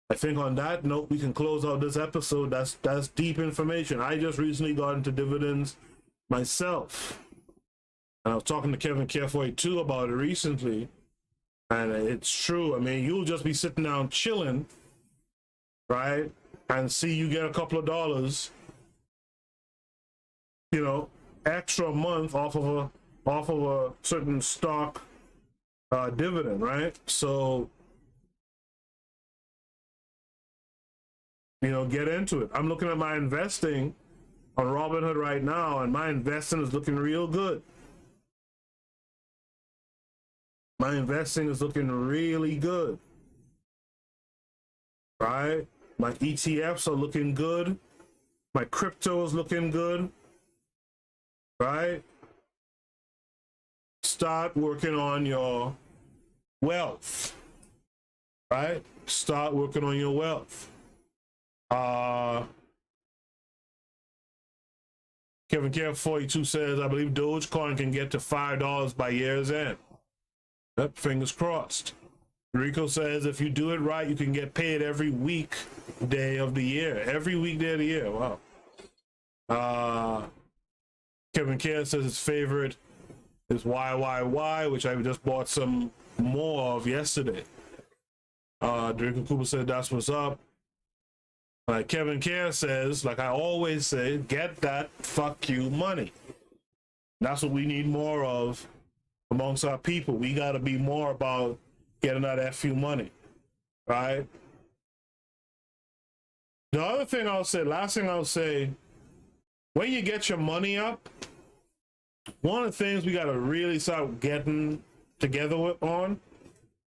I think on that note, we can close out this episode. That's deep information. I just recently got into dividends myself. And I was talking to Kevin Care too about it recently. And it's true. I mean, you'll just be sitting down chilling, right? And see you get a couple of dollars, you know, extra a month off of a certain stock dividend, right? So, you know, get into it. I'm looking at my investing on Robinhood right now, and my investing is looking real good. My investing is looking really good, right? My ETFs are looking good. My crypto is looking good, right? Start working on your wealth, right? Start working on your wealth. Kevin Care 42 says, I believe Dogecoin can get to $5 by year's end. Yep, fingers crossed. Rico says, if you do it right, you can get paid every weekday of the year. Every weekday of the year. Wow. Kevin Care says his favorite is YYY, which I just bought some more of yesterday. Rico Cooper said, that's what's up. Kevin Care says, like I always say, get that fuck you money. That's what we need more of amongst our people. We got to be more about getting that FU money, right? The other thing I'll say, last thing I'll say, when you get your money up, one of the things we got to really start getting together on,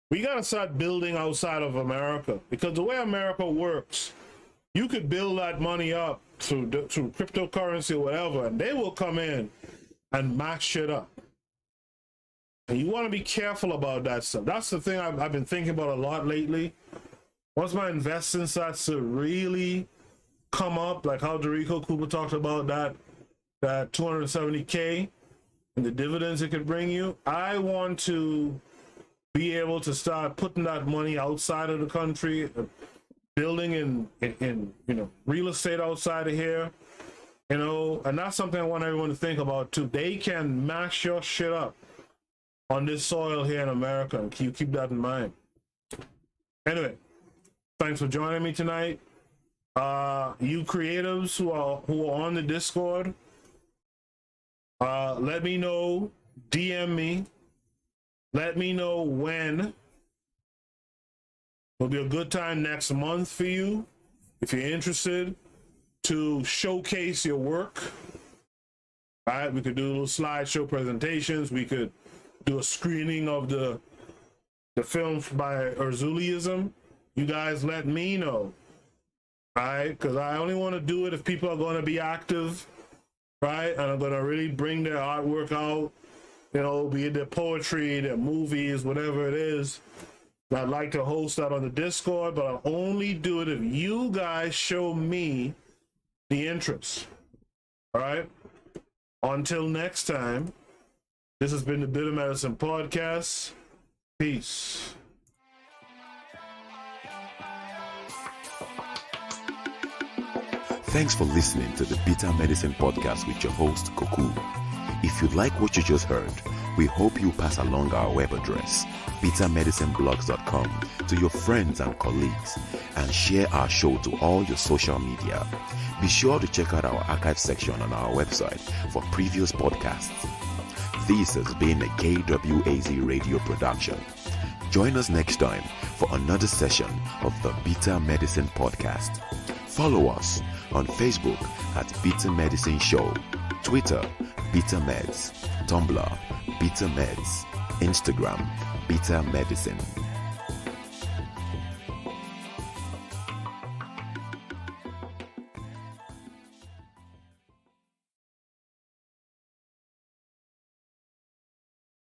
we got to start building outside of America, because the way America works, you could build that money up through cryptocurrency or whatever, and they will come in and match shit up. And you want to be careful about that stuff. That's the thing I've been thinking about a lot lately. Once my investing starts to really come up, like how Dorico Cooper talked about that 270K and the dividends it could bring you, I want to be able to start putting that money outside of the country, building in you know, real estate outside of here, you know, and that's something I want everyone to think about too. They can mash your shit up on this soil here in America, and you keep that in mind. Anyway, thanks for joining me tonight. You creatives who are on the Discord, let me know, DM me, let me know when will be a good time next month for you, if you're interested, to showcase your work. All right, we could do little slideshow presentations. We could do a screening of the film by Erzuliism. You guys let me know right? Because I only want to do it if people are going to be active, right? And I'm going to really bring their artwork out, you know, be it their poetry, their movies, whatever it is. I'd like to host that on the Discord, but I'll only do it if you guys show me the interest. All right? Until next time, this has been the Bitter Medicine Podcast. Peace. Thanks for listening to the Bitter Medicine Podcast with your host, Koku. If you like what you just heard, we hope you pass along our web address, bittermedicineblogs.com, to your friends and colleagues, and share our show to all your social media. Be sure to check out our archive section on our website for previous podcasts. This has been a KWAZ radio production. Join us next time for another session of the Bitter Medicine Podcast. Follow us on Facebook at Bitter Medicine Show, Twitter, Bitter Meds, Tumblr, Bitter Meds, Instagram, Bitter Medicine.